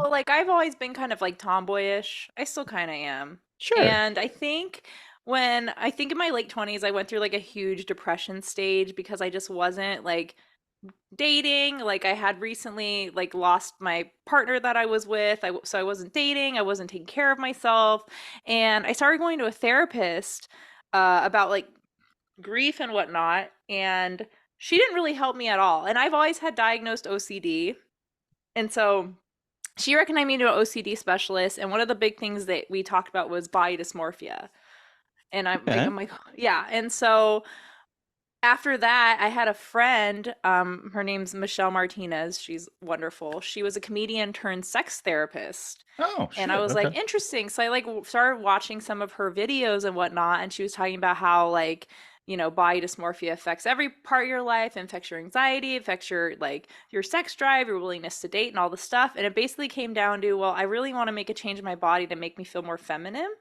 like I've always been kind of like tomboyish. I still kind of am. Sure. And I think in my late 20s, I went through like a huge depression stage because I just wasn't like dating. Like I had recently like lost my partner that I was with. So I wasn't dating. I wasn't taking care of myself. And I started going to a therapist about like grief and whatnot. And she didn't really help me at all. And I've always had diagnosed OCD. And so she recommended me to an OCD specialist. And one of the big things that we talked about was body dysmorphia. And I'm like, yeah. And so after that, I had a friend, her name's Michelle Martinez. She's wonderful. She was a comedian turned sex therapist. Oh, And I was like, interesting. So I like started watching some of her videos and whatnot. And she was talking about how like, body dysmorphia affects every part of your life, affects your anxiety, affects your like your sex drive, your willingness to date and all the stuff. And it basically came down to, well, I really want to make a change in my body to make me feel more feminine.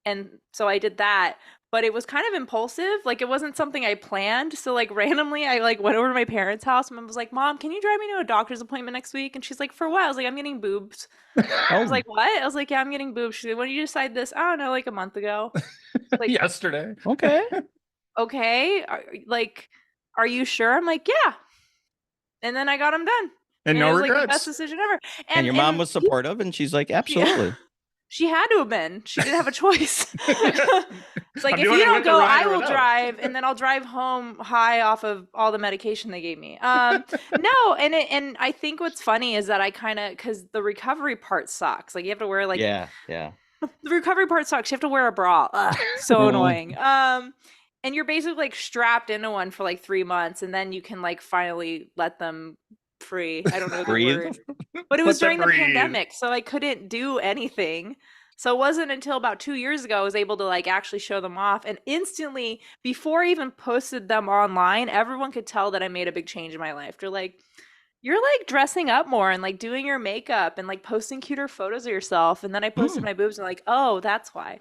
And so I did that, but it was kind of impulsive. Like it wasn't something I planned. So like randomly I like went over to my parents' house and I was like, "Mom, can you drive me to a doctor's appointment next week?" And she's like, "For what?" I was like, "I'm getting boobs." I was like, "What?" I was like, "Yeah, I'm getting boobs." She's like, "When did you decide this?" "I don't know, like a month ago." Like, Yesterday. Okay. "Okay, like are you sure?" I'm like, "Yeah." And then I got them done. And And no it was like the best regrets. decision ever. And your mom was supportive, and she's like, absolutely. She had to have been. She didn't have a choice. It's like, I'm if doing you it don't with the go, ride I or will without. drive, and then I'll drive home high off of all the medication they gave me. No, and I think what's funny is that I kind of, because the recovery part sucks. Like you have to wear like Yeah. the recovery part sucks. You have to wear a bra. Ugh, so annoying. And you're basically like strapped into one for like 3 months, and then you can like finally let them free. I don't know the Breathe. word, but it Let was them during the breathe. pandemic, so I couldn't do anything. So it wasn't until about 2 years ago I was able to like actually show them off, and instantly, before I even posted them online, everyone could tell that I made a big change in my life. They're like, "You're like dressing up more and like doing your makeup and like posting cuter photos of yourself." And then I posted my boobs and like, "Oh, that's why."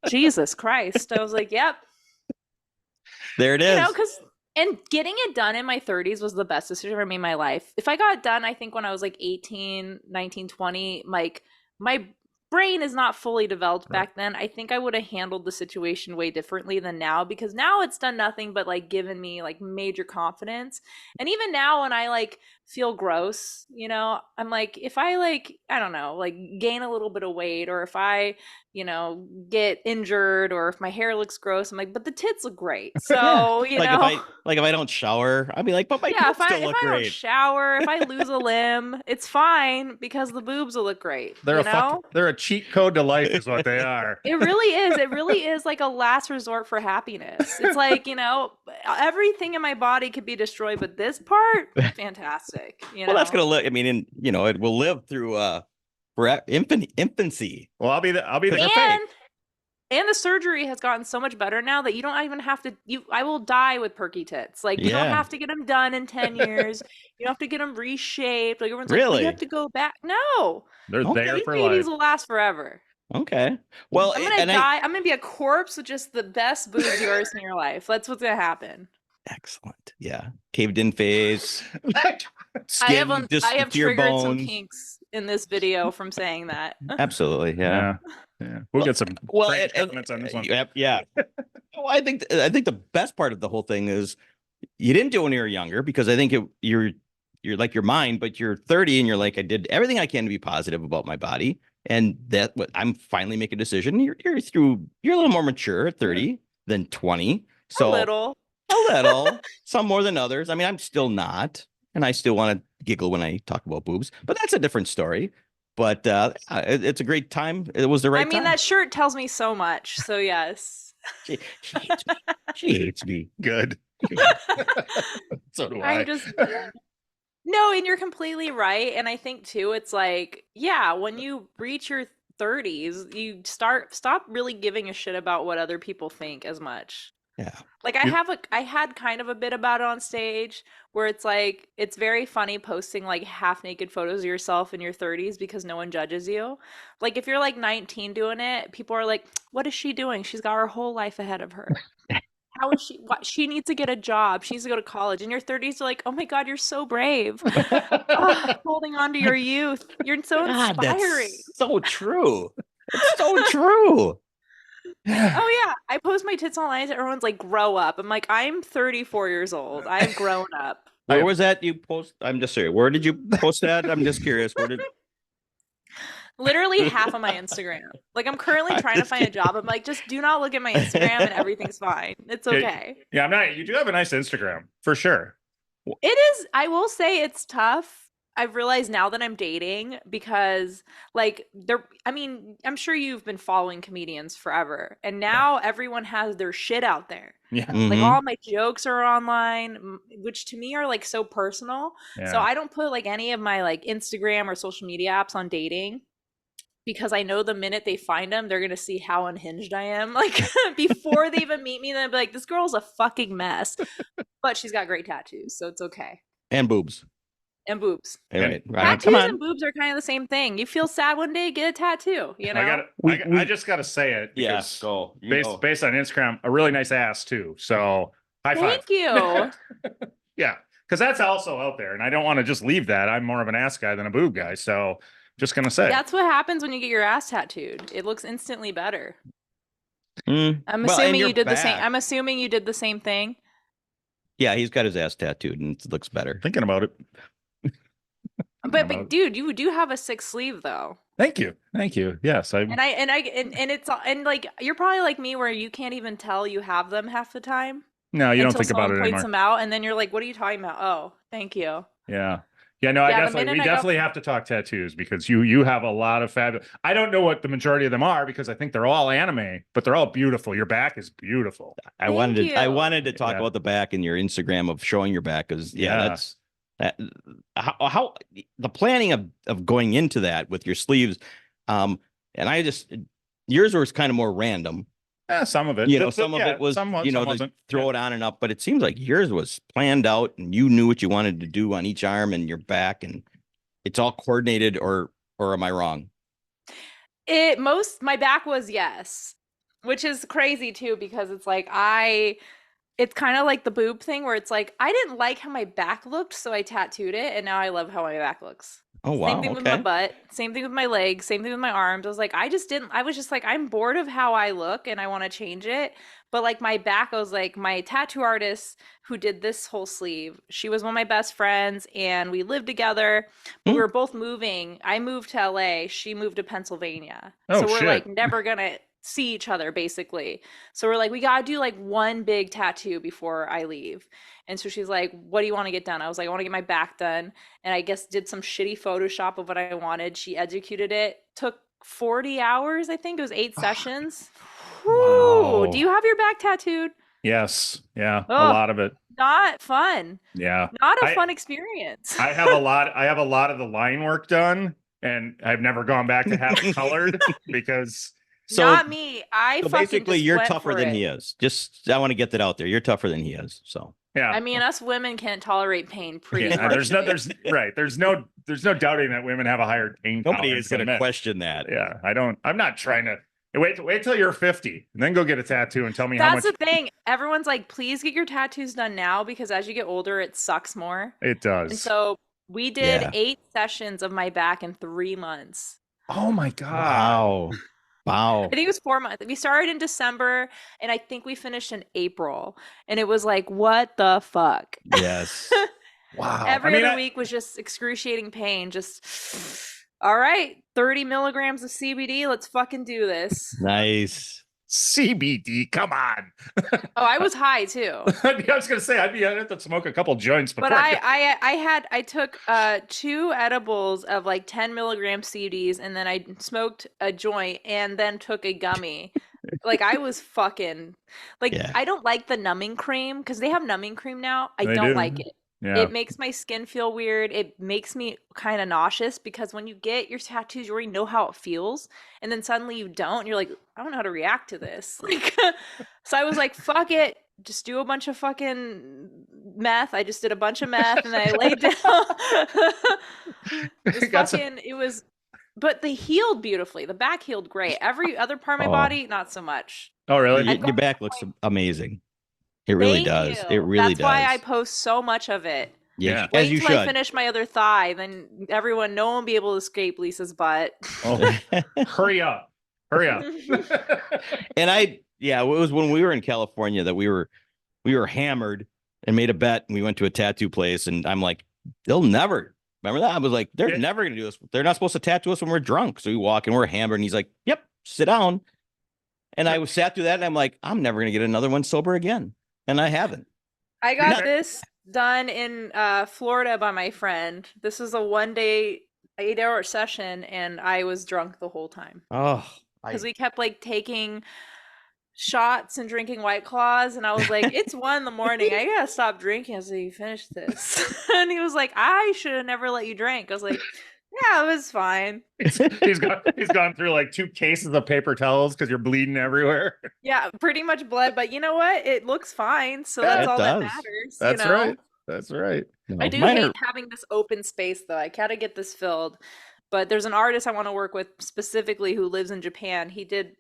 Jesus Christ. I was like, "Yep." There it is. Because and getting it done in my 30s was the best decision I ever made in my life. If I got it done, I think when I was like 18, 19, 20, like my brain is not fully developed back then. I think I would have handled the situation way differently than now, because now it's done nothing but like given me like major confidence. And even now when I like feel gross, I'm like, if I like, I don't know, like gain a little bit of weight, or if I get injured, or if my hair looks gross, I'm like, but the tits look great. So, Like if I don't shower, I'd be like, but my yeah, boobs still if look I don't great. shower, if I lose a limb, it's fine because the boobs will look great. They're a cheat code to life is what they are. It really is. It really is like a last resort for happiness. It's like, everything in my body could be destroyed, but this part, fantastic. Well, that's gonna live. I mean, it will live through for infancy. Well, I'll be there. And the surgery has gotten so much better now that you don't even have to. I will die with perky tits. Like you don't have to get them done in 10 years. You don't have to get them reshaped. Like everyone's like, well, you have to go back. No, They're there these for babies life. will last forever. Okay. Well, I'm gonna die. I'm gonna be a corpse with just the best boobs you've ever seen in your life. That's what's gonna happen. Excellent. Yeah. Caved in face. I Skin have to your triggered some bones. kinks in this video from saying that. Absolutely. Yeah. We'll get some comments on this one. Yeah. Well, I think the best part of the whole thing is you didn't do it when you were younger, because I think you're like your mind, but you're 30 and you're like, I did everything I can to be positive about my body. And that what I'm finally making a decision. You're a little more mature at 30 than 20. So a little, some more than others. I mean, I'm still not, and I still want to giggle when I talk about boobs, but that's a different story. But it's a great time. It was the right time. that shirt tells me so much. So yes. She hates me. She hates me. Good. So do I. No, and you're completely right. And I think too, it's like, yeah, when you reach your 30s, you stop really giving a shit about what other people think as much. Yeah. Like I had kind of a bit about it on stage where it's like, it's very funny posting like half naked photos of yourself in your 30s because no one judges you. Like if you're like 19 doing it, people are like, what is she doing? She's got her whole life ahead of her. How is she? What, she needs to get a job. She needs to go to college. In your 30s, you're like, oh my God, you're so brave. Holding on to your youth. You're so inspiring. That's so true. It's so true. Oh yeah, I post my tits online. Everyone's like, "Grow up." I'm like, I'm 34 years old. I've grown up. Where was that you post? I'm just serious. Where did you post that? I'm just curious. Where did? Literally half of my Instagram. Like I'm currently trying to find a job. I'm like, just do not look at my Instagram and everything's fine. It's okay. Yeah, I'm not. You do have a nice Instagram for sure. It is. I will say it's tough. I've realized now that I'm dating because like I'm sure you've been following comedians forever, and now everyone has their shit out there. Yeah. Mm-hmm. Like all my jokes are online, which to me are like so personal. Yeah. So I don't put like any of my like Instagram or social media apps on dating, because I know the minute they find them, they're going to see how unhinged I am. Like before they even meet me, they'll be like, this girl's a fucking mess, but she's got great tattoos. So it's okay. And boobs. And boobs. All right, right. Tattoos Come and on. boobs are kind of the same thing. You feel sad one day, get a tattoo, you know? I just gotta say it Yeah, because go. based on Instagram, a really nice ass too. So high five. Thank you. Yeah, because that's also out there, and I don't want to just leave that. I'm more of an ass guy than a boob guy, so just gonna say. That's what happens when you get your ass tattooed. It looks instantly better. Mm. I'm Well, and assuming your you did the same. back. I'm assuming you did the same thing. Yeah, he's got his ass tattooed and it looks better. Thinking about it. But dude, you do have a 6 sleeve though. Thank you. Yes, And it's like you're probably like me where you can't even tell you have them half the time No, you don't until think about someone it points anymore. them out, and then you're like, "What are you talking about?" Oh, thank you. Yeah. No, Yeah, the minute we I go- definitely have to talk tattoos because you have a lot of fabulous. I don't know what the majority of them are because I think they're all anime, but they're all beautiful. Your back is beautiful. I Thank wanted to talk Yeah. about the back in your Instagram of showing your back because Yeah. that's that how the planning of going into that with your sleeves. And I just yours was kind of more random. Yeah, some of it. Some of it was some to wasn't. throw it on and up, but it seems like yours was planned out and you knew what you wanted to do on each arm and your back, and it's all coordinated. Or am I wrong? My back was yes, which is crazy too because it's like it's kind of like the boob thing where it's like I didn't like how my back looked, so I tattooed it, and now I love how my back looks. Oh wow, Same thing with my butt, same thing with my legs, same thing with my arms. I was just like, I'm bored of how I look and I want to change it. But like my back, I was like, my tattoo artist who did this whole sleeve, she was one of my best friends and we lived together, but we were both moving. I moved to LA, she moved to Pennsylvania. Oh, so we're shit. like never gonna see each other basically. So we're like, we gotta do like one big tattoo before I leave. And so she's like, what do you want to get done? I was like, I want to get my back done. And I guess did some shitty Photoshop of what I wanted. She executed it. Took 40 hours, I think. It was 8 sessions. Wow. Do you have your back tattooed? Yes. Yeah. A Ugh. lot of it. Not fun. Yeah. Not a fun experience. I have a lot of the line work done, and I've never gone back to have it colored because Not me. So basically, you're tougher than he is. Just I want to get that out there. You're tougher than he is. So yeah. I mean, us women can't tolerate pain pretty much. There's no doubting that women have a higher pain nobody tolerance is going than to men. question that. Yeah, I'm not trying to wait till you're 50 and then go get a tattoo and tell me how much. That's the thing. Everyone's like, please get your tattoos done now because as you get older, it sucks more. It does. And so we did 8 sessions of my back in 3 months. Oh my God. Wow. I think it was 4 months. We started in December and I think we finished in April. And it was like, what the fuck? Yes. Wow. Every other week was just excruciating pain. Just, all right, 30 milligrams of CBD. Let's fucking do this. Nice. CBD, come on. Oh, I was high too. I was gonna say I'd have to smoke a couple joints before. But I took 2 edibles of like 10 milligram CDs, and then I smoked a joint, and then took a gummy. Like I was fucking like I don't like the numbing cream because they have numbing cream now. I don't like it. Yeah. It makes my skin feel weird. It makes me kind of nauseous because when you get your tattoos, you already know how it feels. And then suddenly you don't. And you're like, I don't know how to react to this. Like, so I was like, fuck it. Just do a bunch of fucking meth. I just did a bunch of meth and I laid down. But they healed beautifully. The back healed great. Every other part of my body, not so much. Oh, really? Your back looks amazing. It really does. It really does. That's why I post so much of it. Yeah, Wait as you till should. I finish my other thigh, then no one will be able to escape Lisa's butt. Oh, hurry up. And it was when we were in California that we were hammered and made a bet, and we went to a tattoo place, and I'm like, they'll never. Remember that? I was like, they're never gonna do this. They're not supposed to tattoo us when we're drunk. So we walk and we're hammered, and he's like, yep, sit down. And I sat through that, and I'm like, I'm never gonna get another one sober again. And I haven't. I got this done in Florida by my friend. This was a 1-day, 8-hour session, and I was drunk the whole time. Oh, because we kept like taking shots and drinking White Claws, and I was like, it's 1 a.m. I gotta stop drinking so you finish this. And he was like, I should have never let you drink. I was like, yeah, it was fine. He's gone through like 2 cases of paper towels because you're bleeding everywhere. Yeah, pretty much blood, but you know what? It looks fine, so that's all that matters. That's right. That's right. I do Mine hate are having this open space though. I gotta get this filled. But there's an artist I want to work with specifically who lives in Japan. He did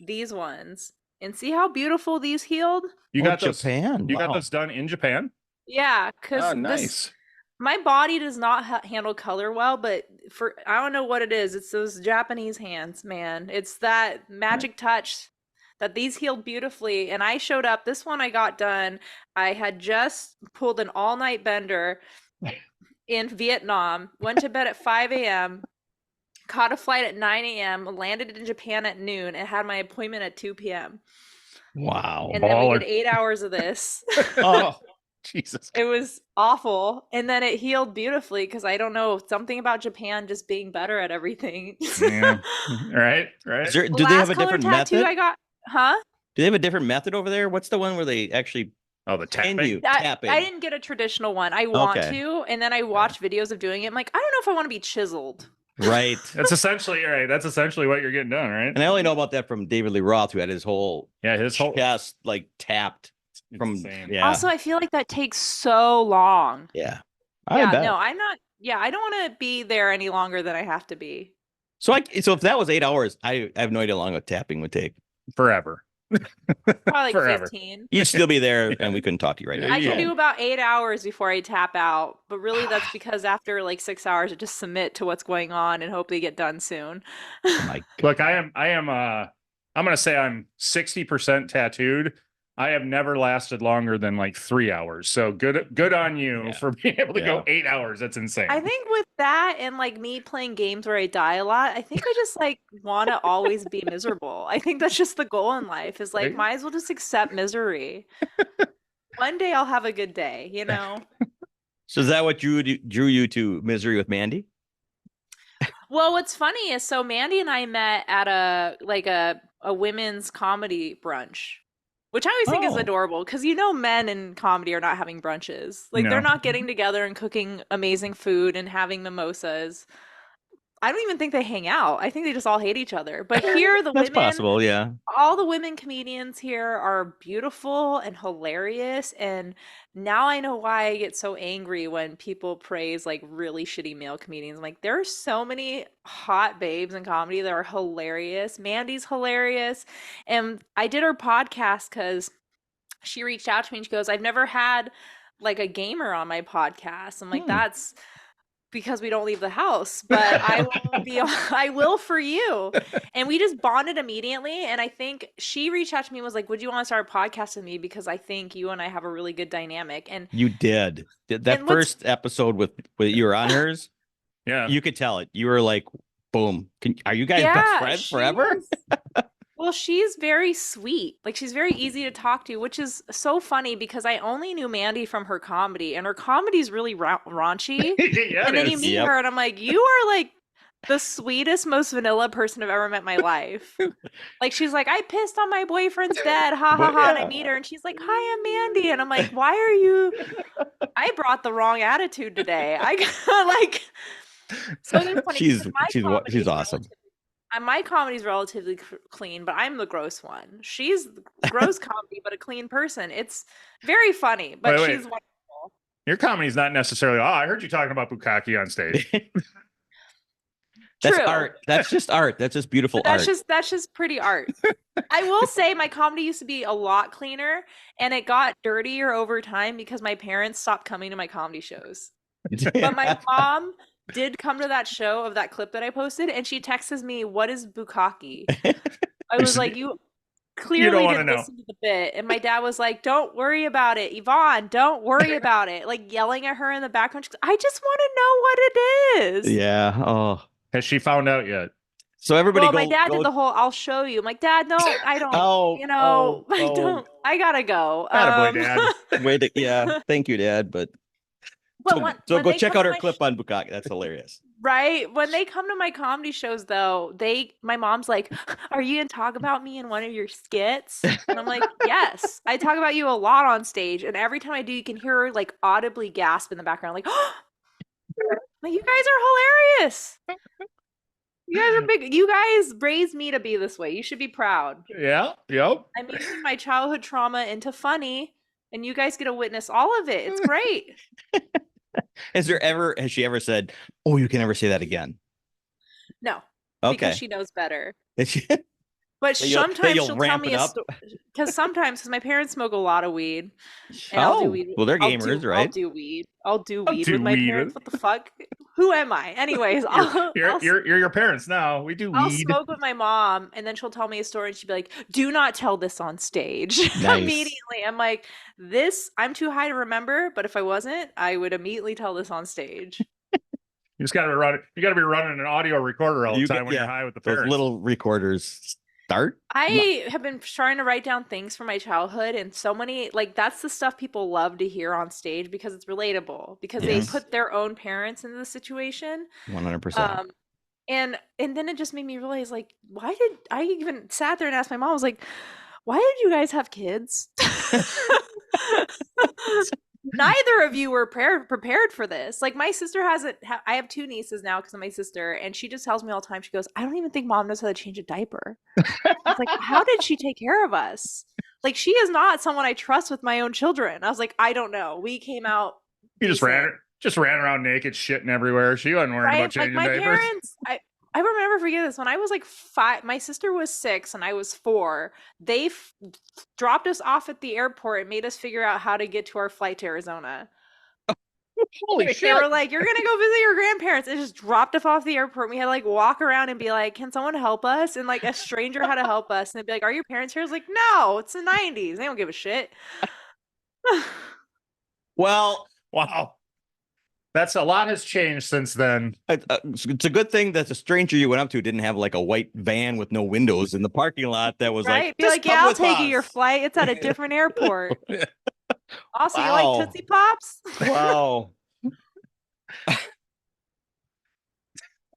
these ones. And see how beautiful these healed? You got those, Japan. you got Wow. those done in Japan? Yeah, because Oh, this nice. my body does not handle color well, but for I don't know what it is. It's those Japanese hands, man. It's that magic touch that these healed beautifully. And I showed up. This one I got done. I had just pulled an all-night bender in Vietnam, went to bed at 5 a.m., caught a flight at 9 a.m., landed in Japan at noon, and had my appointment at 2 p.m. Wow. And then we did Baller. 8 hours of this. Oh, Jesus. It was awful. And then it healed beautifully because I don't know, something about Japan just being better at everything. Yeah. Right. Right. Do they have a color different tattoo method? I got, huh? Do they have a different method over there? What's the one where they actually Oh, the pin tapping. you I tapping? didn't get a traditional one. I want Okay. to, and then I watch videos of doing it. I'm like, I don't know if I want to be chiseled. Right. That's essentially right. That's essentially what you're getting done, right? And I only know about that from David Lee Roth, who had his whole his whole chest like tapped from. insane. Yeah. Also, I feel like that takes so long. Yeah. Yeah, bet. no, I'm not. Yeah, I don't want to be there any longer than I have to be. So if that was 8 hours, I have no idea how long a tapping would take. Forever. Probably like Forever. 15. You'd still be there, and we couldn't talk to you right now. I can Yeah. do about 8 hours before I tap out, but really that's because after like 6 hours, I just submit to what's going on and hope they get done soon. Oh my Look, I'm gonna say I'm 60% tattooed. I have never lasted longer than like 3 hours. So good on you Yeah. for being able to go Yeah. 8 hours. That's insane. I think with that and like me playing games where I die a lot, I think I just like want to always be miserable. I think that's just the goal in life is like, Right. might as well just accept misery. One day I'll have a good day, you know? So is that what drew you to Misery with Mandy? Well, what's funny is so Mandy and I met at a women's comedy brunch, which I always think is Oh. adorable because you know men in comedy are not having brunches. Like No. they're not getting together and cooking amazing food and having mimosas. I don't even think they hang out. I think they just all hate each other. But here the That's women, possible, yeah. all the women comedians here are beautiful and hilarious, and now I know why I get so angry when people praise like really shitty male comedians. I'm like, there are so many hot babes in comedy that are hilarious. Mandy's hilarious, and I did her podcast because she reached out to me and she goes, I've never had like a gamer on my podcast. I'm like, that's because we don't leave the house, but I will for you. And we just bonded immediately. And I think she reached out to me and was like, would you want to start a podcast with me? Because I think you and I have a really good dynamic. And You did. That And what's- first episode with you were on hers, Yeah. you could tell it. You were like, boom. Are you guys yeah, best friends she forever? was- well, she's very sweet. Like she's very easy to talk to, which is so funny because I only knew Mandy from her comedy, and her comedy's really raunchy. Yeah, And then it you is. meet Yep. her, and I'm like, you are like the sweetest, most vanilla person I've ever met in my life. Like she's like, I pissed on my boyfriend's bed, ha ha But ha. And I yeah. meet her, and she's like, hi, I'm Mandy, and I'm like, why are you? I brought the wrong attitude today. I got like. So it's funny. She's because my comedy is awesome. my comedy's relatively clean, but I'm the gross one. She's the gross comedy, but a clean person. It's very funny, but Wait. she's wonderful. Your comedy's not necessarily. Oh, I heard you talking about bukkake on stage. That's True. art. That's just art. That's just beautiful But art. that's just pretty art. I will say my comedy used to be a lot cleaner, and it got dirtier over time because my parents stopped coming to my comedy shows. But my mom did come to that show of that clip that I posted, and she texts me, "What is bukkake?" I was like, "You clearly wanna didn't know." listen to the bit." And my dad was like, "Don't worry about it, Yvonne. Don't worry about it." Like yelling at her in the background. She goes, I just want to know what it is. Yeah. Oh. Has she found out yet? So everybody Well, go. my dad go- did the whole "I'll show you." I'm like, Dad, no, I don't. Oh, I don't. I gotta go. Attaboy, Dad. Wait. Yeah. Thank you, Dad. But But so, when go they check come out to her my clip on Bukkake. That's hilarious. Right. When they come to my comedy shows though, my mom's like, "Are you gonna talk about me in one of your skits?" And I'm like, "Yes. I talk about you a lot on stage, and every time I do, you can hear her like audibly gasp in the background, like, like you guys are hilarious. You guys are big. You guys raised me to be this way. You should be proud. Yeah. Yep. I'm using my childhood trauma into funny, and you guys get to witness all of it. It's great." Has she ever said, "Oh, you can never say that again"? No, Okay. because she knows better. That But sometimes you'll she'll tell ramp me it a up. story because my parents smoke a lot of weed, and I'll do Oh, weed. well, they're I'll gamers, I'll right? do weed. I'll do I'll weed do with my weed parents. with- What the fuck? Who am I? Anyways, You're your parents now. We do I'll weed. smoke with my mom, and then she'll tell me a story, and she'd be like, "Do not tell this on stage." Nice. Immediately, I'm like, "This, I'm too high to remember, but if I wasn't, I would immediately tell this on stage." You just gotta be running. You gotta be running an audio recorder all the time when yeah, you're high with the those parents. little recorders start. I have been trying to write down things from my childhood, and so many, like, that's the stuff people love to hear on stage because it's relatable, because they Yes. put their own parents into the situation. 100%. And then it just made me realize, like, why did I even sat there and asked my mom, I was like, why did you guys have kids? Neither of you were prepared for this. Like, my sister hasn't. I have two nieces now because of my sister, and she just tells me all the time. She goes, "I don't even think mom knows how to change a diaper." It's like, how did she take care of us? Like, she is not someone I trust with my own children. I was like, I don't know. We came out. You just ran around naked, shitting everywhere. She wasn't worried about Like, changing my diapers. parents, I remember, forget this, when I was like 5, my sister was 6 and I was 4. They dropped us off at the airport and made us figure out how to get to our flight to Arizona. Holy They shit! were like, "You're gonna go visit your grandparents," and just dropped us off the airport. We had to like walk around and be like, "Can someone help us?" And like a stranger had to help us, and they'd be like, "Are your parents here?" I was like, "No, it's the '90s. They don't give a shit." Well, Wow, that's a lot has changed since then. it's a good thing that the stranger you went up to didn't have like a white van with no windows in the parking lot that was Right? like, Be "Just like, come "Yeah, I'll with take you your us." flight. It's at a different airport." Also, you Wow. like Tootsie Pops? Wow.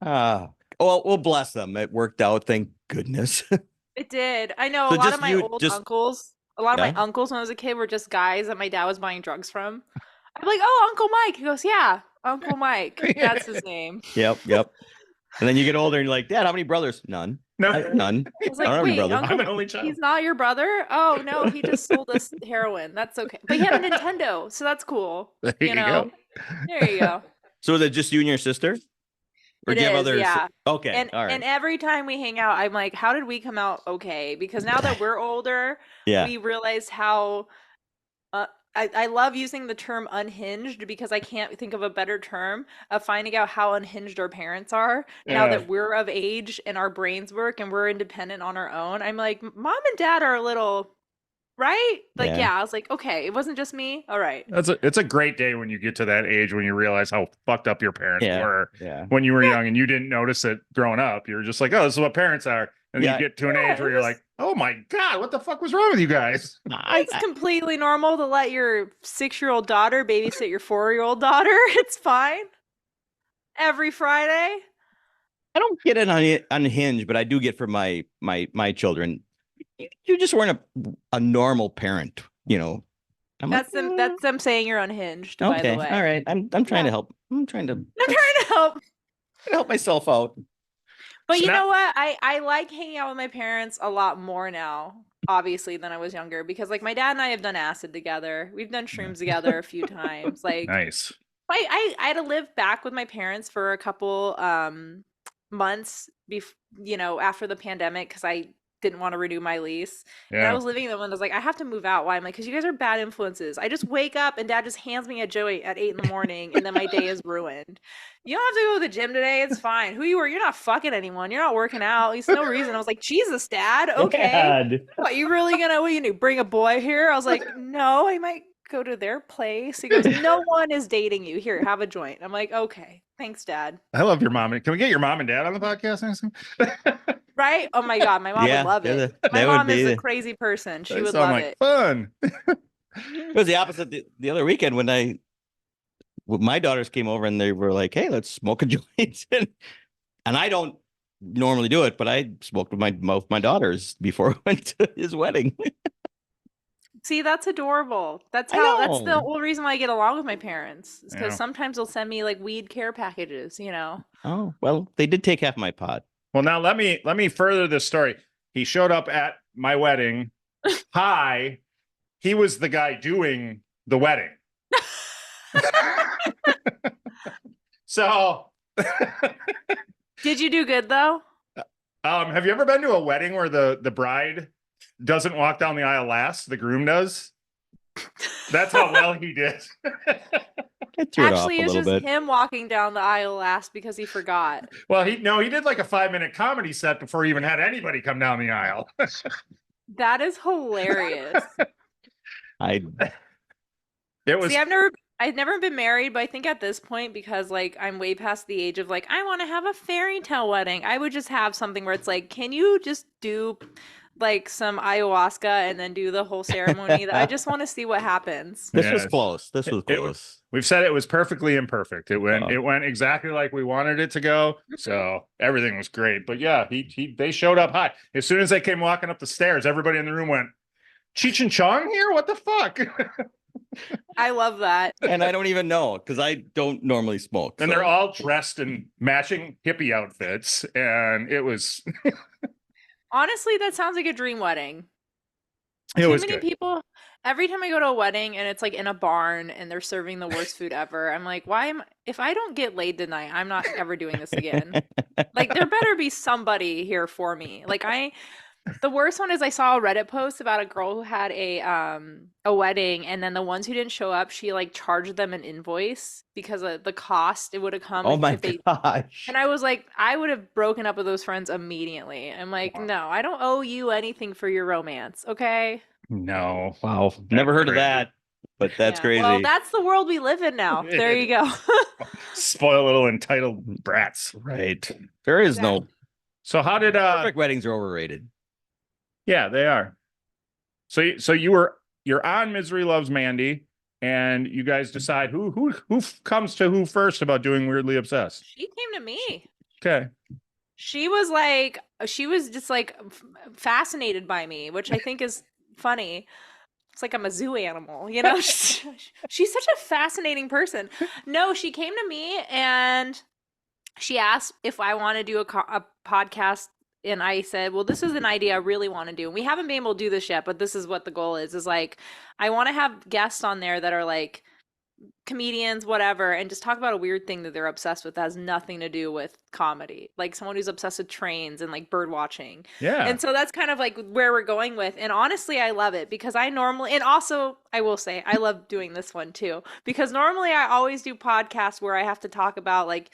Well, bless them. It worked out. Thank goodness. It did. I know So a lot just of my you, old just uncles. A lot of yeah. my uncles when I was a kid were just guys that my dad was buying drugs from. I'm like, "Oh, Uncle Mike." He goes, "Yeah, Uncle Mike. That's his name." Yep. And then you get older and you're like, "Dad, how many brothers?" None. No, None. I was I don't like, have any "Wait, brothers. I'm an only child. he's not your brother? Oh, no, he just sold us heroin. That's okay. But he had a Nintendo, so that's cool. There You you know? go. There you go. So is it just you and your sister? Or It do you have is, others? yeah. Okay. And All right. and every time we hang out, I'm like, how did we come out okay? Because now that we're older, Yeah. we realize how I love using the term unhinged because I can't think of a better term of finding out how unhinged our parents are now Yeah. that we're of age and our brains work and we're independent on our own. I'm like, mom and dad are a little, right? Like, Yeah. I was like, okay, it wasn't just me. All right. It's a great day when you get to that age when you realize how fucked up your parents Yeah. were Yeah. when you were young and you didn't notice it growing up. You're just like, oh, this is what parents are. And then Yeah. you get to an age it where you're was- like, oh my God, what the fuck was wrong with you guys? It's completely normal to let your 6-year-old daughter babysit your 4-year-old daughter. It's fine. Every Friday. I don't get it unhinged, but I do get from my children. You just weren't a normal parent, you know. That's them saying you're unhinged, by okay. the way. All right. I'm trying to help. I'm trying to help. help myself out. But So you now- know what? I like hanging out with my parents a lot more now, obviously, than I was younger. Because like my dad and I have done acid together. We've done shrooms together a few times. Like Nice. I had to live back with my parents for a couple months after the pandemic because I didn't want to renew my lease. And I Yeah. was living with them and I was like, I have to move out. Why? I'm like, because you guys are bad influences. I just wake up and dad just hands me a joey at 8 in and then my day is ruined. You don't have to go to the gym today. It's fine. Who you are, you're not fucking anyone. You're not working out. There's no reason. I was like, Jesus, dad. Okay. Dad. What, you really gonna, what you do? Bring a boy here? I was like, no, I might go to their place. He goes, no one is dating you. Here, have a joint. I'm like, okay. Thanks, dad. I love your mom. Can we get your mom and dad on the podcast next time? Right? Oh my God. My mom Yeah, would love it. that My would mom is be a crazy person. She They would sound love like it. fun. It was the opposite the other weekend when my daughters came over and they were like, "Hey, let's smoke a joint." and I don't normally do it, but I smoked with my daughters before I went to his wedding. See, that's adorable. That's I that's the know. whole reason why I get along with my parents. Is because Yeah. sometimes they'll send me like weed care packages, Oh, well, they did take half my pot. Well, now let me further this story. He showed up at my wedding. Hi. He was the guy doing the wedding. So, Did you do good though? have you ever been to a wedding where the bride doesn't walk down the aisle last, the groom does? That's how well he did. I threw it off Actually, a it's little just bit. him walking down the aisle last because he forgot. Well, he did like a 5-minute comedy set before he even had anybody come down the aisle. That is hilarious. I It was See, I've never been married, but I think at this point, because like I'm way past the age of like I want to have a fairy tale wedding, I would just have something where it's like, can you just do like some ayahuasca and then do the whole ceremony? I just want to see what happens. this was Yes. close. This was It- close. We've said it was perfectly imperfect. It went exactly like we wanted it to go. So everything was great. But yeah, they showed up high. As soon as they came walking up the stairs, everybody in the room went, Cheech and Chong here? What the fuck? I love that. And I don't even know because I don't normally smoke. And so. they're all dressed in matching hippie outfits. And it was Honestly, that sounds like a dream wedding. it Too was many good. people. Every time I go to a wedding and it's like in a barn and they're serving the worst food ever, I'm like, if I don't get laid tonight, I'm not ever doing this again. Like, there better be somebody here for me. The worst one is I saw a Reddit post about a girl who had a wedding, and then the ones who didn't show up, she like charged them an invoice because of the cost it would have come Oh my if they. gosh. And I was like, I would have broken up with those friends immediately. I'm like, Wow. no, I don't owe you anything for your romance, okay? No. Wow. Never heard of crazy. that, but that's Yeah. crazy. Well, that's the world we live in now. There you go. Spoil little entitled brats. Right. There is no So how did perfect weddings are overrated. yeah, they are. So you're on Misery Loves Mandy, and you guys decide who comes to who first about doing Weirdly Obsessed. She came to me. Okay. She was just like fascinated by me, which I think is funny. It's like I'm a zoo animal, you know? She's such a fascinating person. No, she came to me and she asked if I want to do a podcast. And I said, well, this is an idea I really want to do. And we haven't been able to do this yet, but this is what the goal is like, I want to have guests on there that are like comedians, whatever, and just talk about a weird thing that they're obsessed with that has nothing to do with comedy. Like someone who's obsessed with trains and like bird watching. Yeah. And so that's kind of like where we're going with. And honestly, I love it because I normally, and also I will say, I love doing this one too, because normally I always do podcasts where I have to talk about like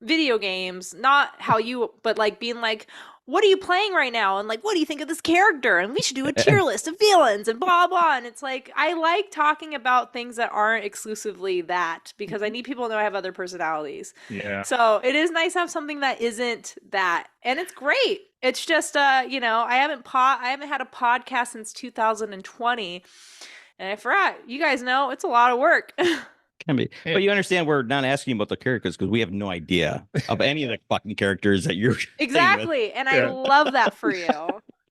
video games, not how you, but like being like, what are you playing right now? And like, what do you think of this character? And we should do a tier list of villains and blah, blah. And it's like, I like talking about things that aren't exclusively that because I need people to know I have other personalities. Yeah. So it is nice to have something that isn't that. And it's great. It's just, you know, I haven't had a podcast since 2020. And I forgot, you guys know it's a lot of work. Can be. But you understand we're not asking about the characters because we have no idea of any of the fucking characters that you're Exactly. And I love that for you.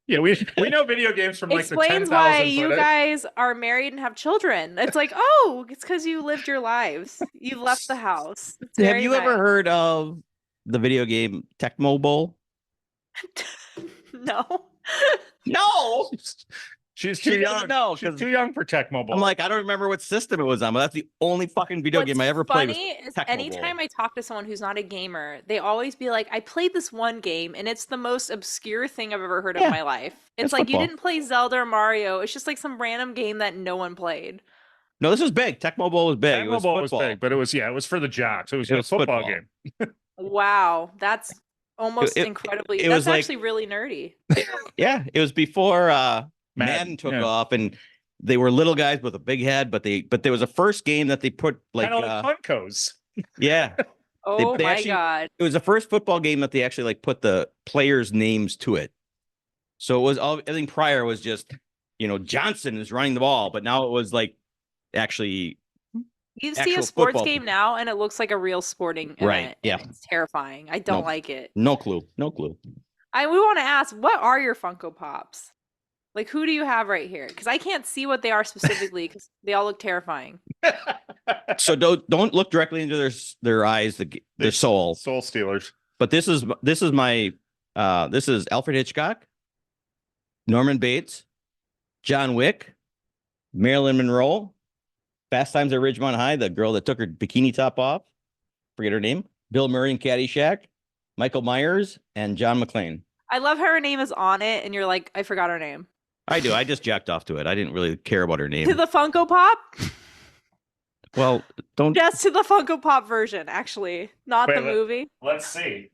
Yeah, we know video games from like Explains the 10,000 why you guys are married and have children. It's like, oh, it's because you lived your lives. You've left the house. It's Have very you nice. ever heard of the video game Tecmo Bowl? No. No. She's She too doesn't young. know, She's 'cause too young for Tech Mobile. I'm like, I don't remember what system it was on, but that's the only fucking video game I ever played. Funny is Tecmo anytime Bowl. I talk to someone who's not a gamer, they always be like, I played this one game and it's the most obscure thing I've ever heard Yeah, of my life. It's it's like football. you didn't play Zelda or Mario. It's just like some random game that no one played. No, this was big. Tecmo Bowl was big. Tech It was Mobile was football. big, but it was for the jocks. It was It a was football football. game. Wow. That's almost incredibly. it That's was like- actually really nerdy. Yeah, it was before Madden took yeah. off, and they were little guys with a big head. But there was a first game that they put like, Kind of like Huncos. yeah, Oh they my actually- God. it was the first football game that they actually like put the players' names to it. So it was all. I think prior was just, Johnson is running the ball, but now it was like actually. You see actual a sports football game team. now and it looks like a real sporting Right, event. yeah. It's terrifying. I don't Nope. like it. No clue. No clue. We want to ask, what are your Funko Pops? Like, who do you have right here? Because I can't see what they are specifically because they all look terrifying. So don't look directly into their eyes, their soul. Soul Stealers. But this is my this is Alfred Hitchcock, Norman Bates, John Wick, Marilyn Monroe, Fast Times at Ridgemont High, the girl that took her bikini top off, forget her name, Bill Murray in Caddyshack, Michael Myers, and John McClane. I love how her name is on it, and you're like, I forgot her name. I do. I just jacked off to it. I didn't really care about her name. To the Funko Pop? Well, don't. Just to the Funko Pop version, actually, not the movie. Let's see.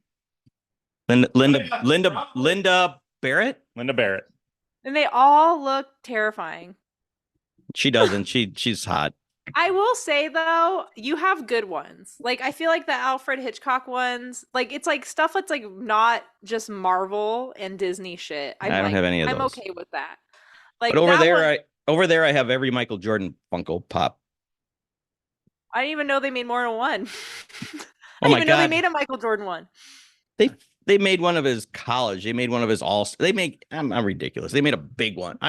Linda Barrett? Linda Barrett. And they all look terrifying. She doesn't. She's hot. I will say though, you have good ones. Like I feel like the Alfred Hitchcock ones, like it's like stuff that's like not just Marvel and Disney shit. I don't have any of those. I'm okay with that. Like but over that there, I have every Michael Jordan Funko Pop. I didn't even know they made more than one. Oh I didn't my even know they God. made a Michael Jordan one. They made one of his college. They made one of his all. They make. I'm ridiculous. They made a big one.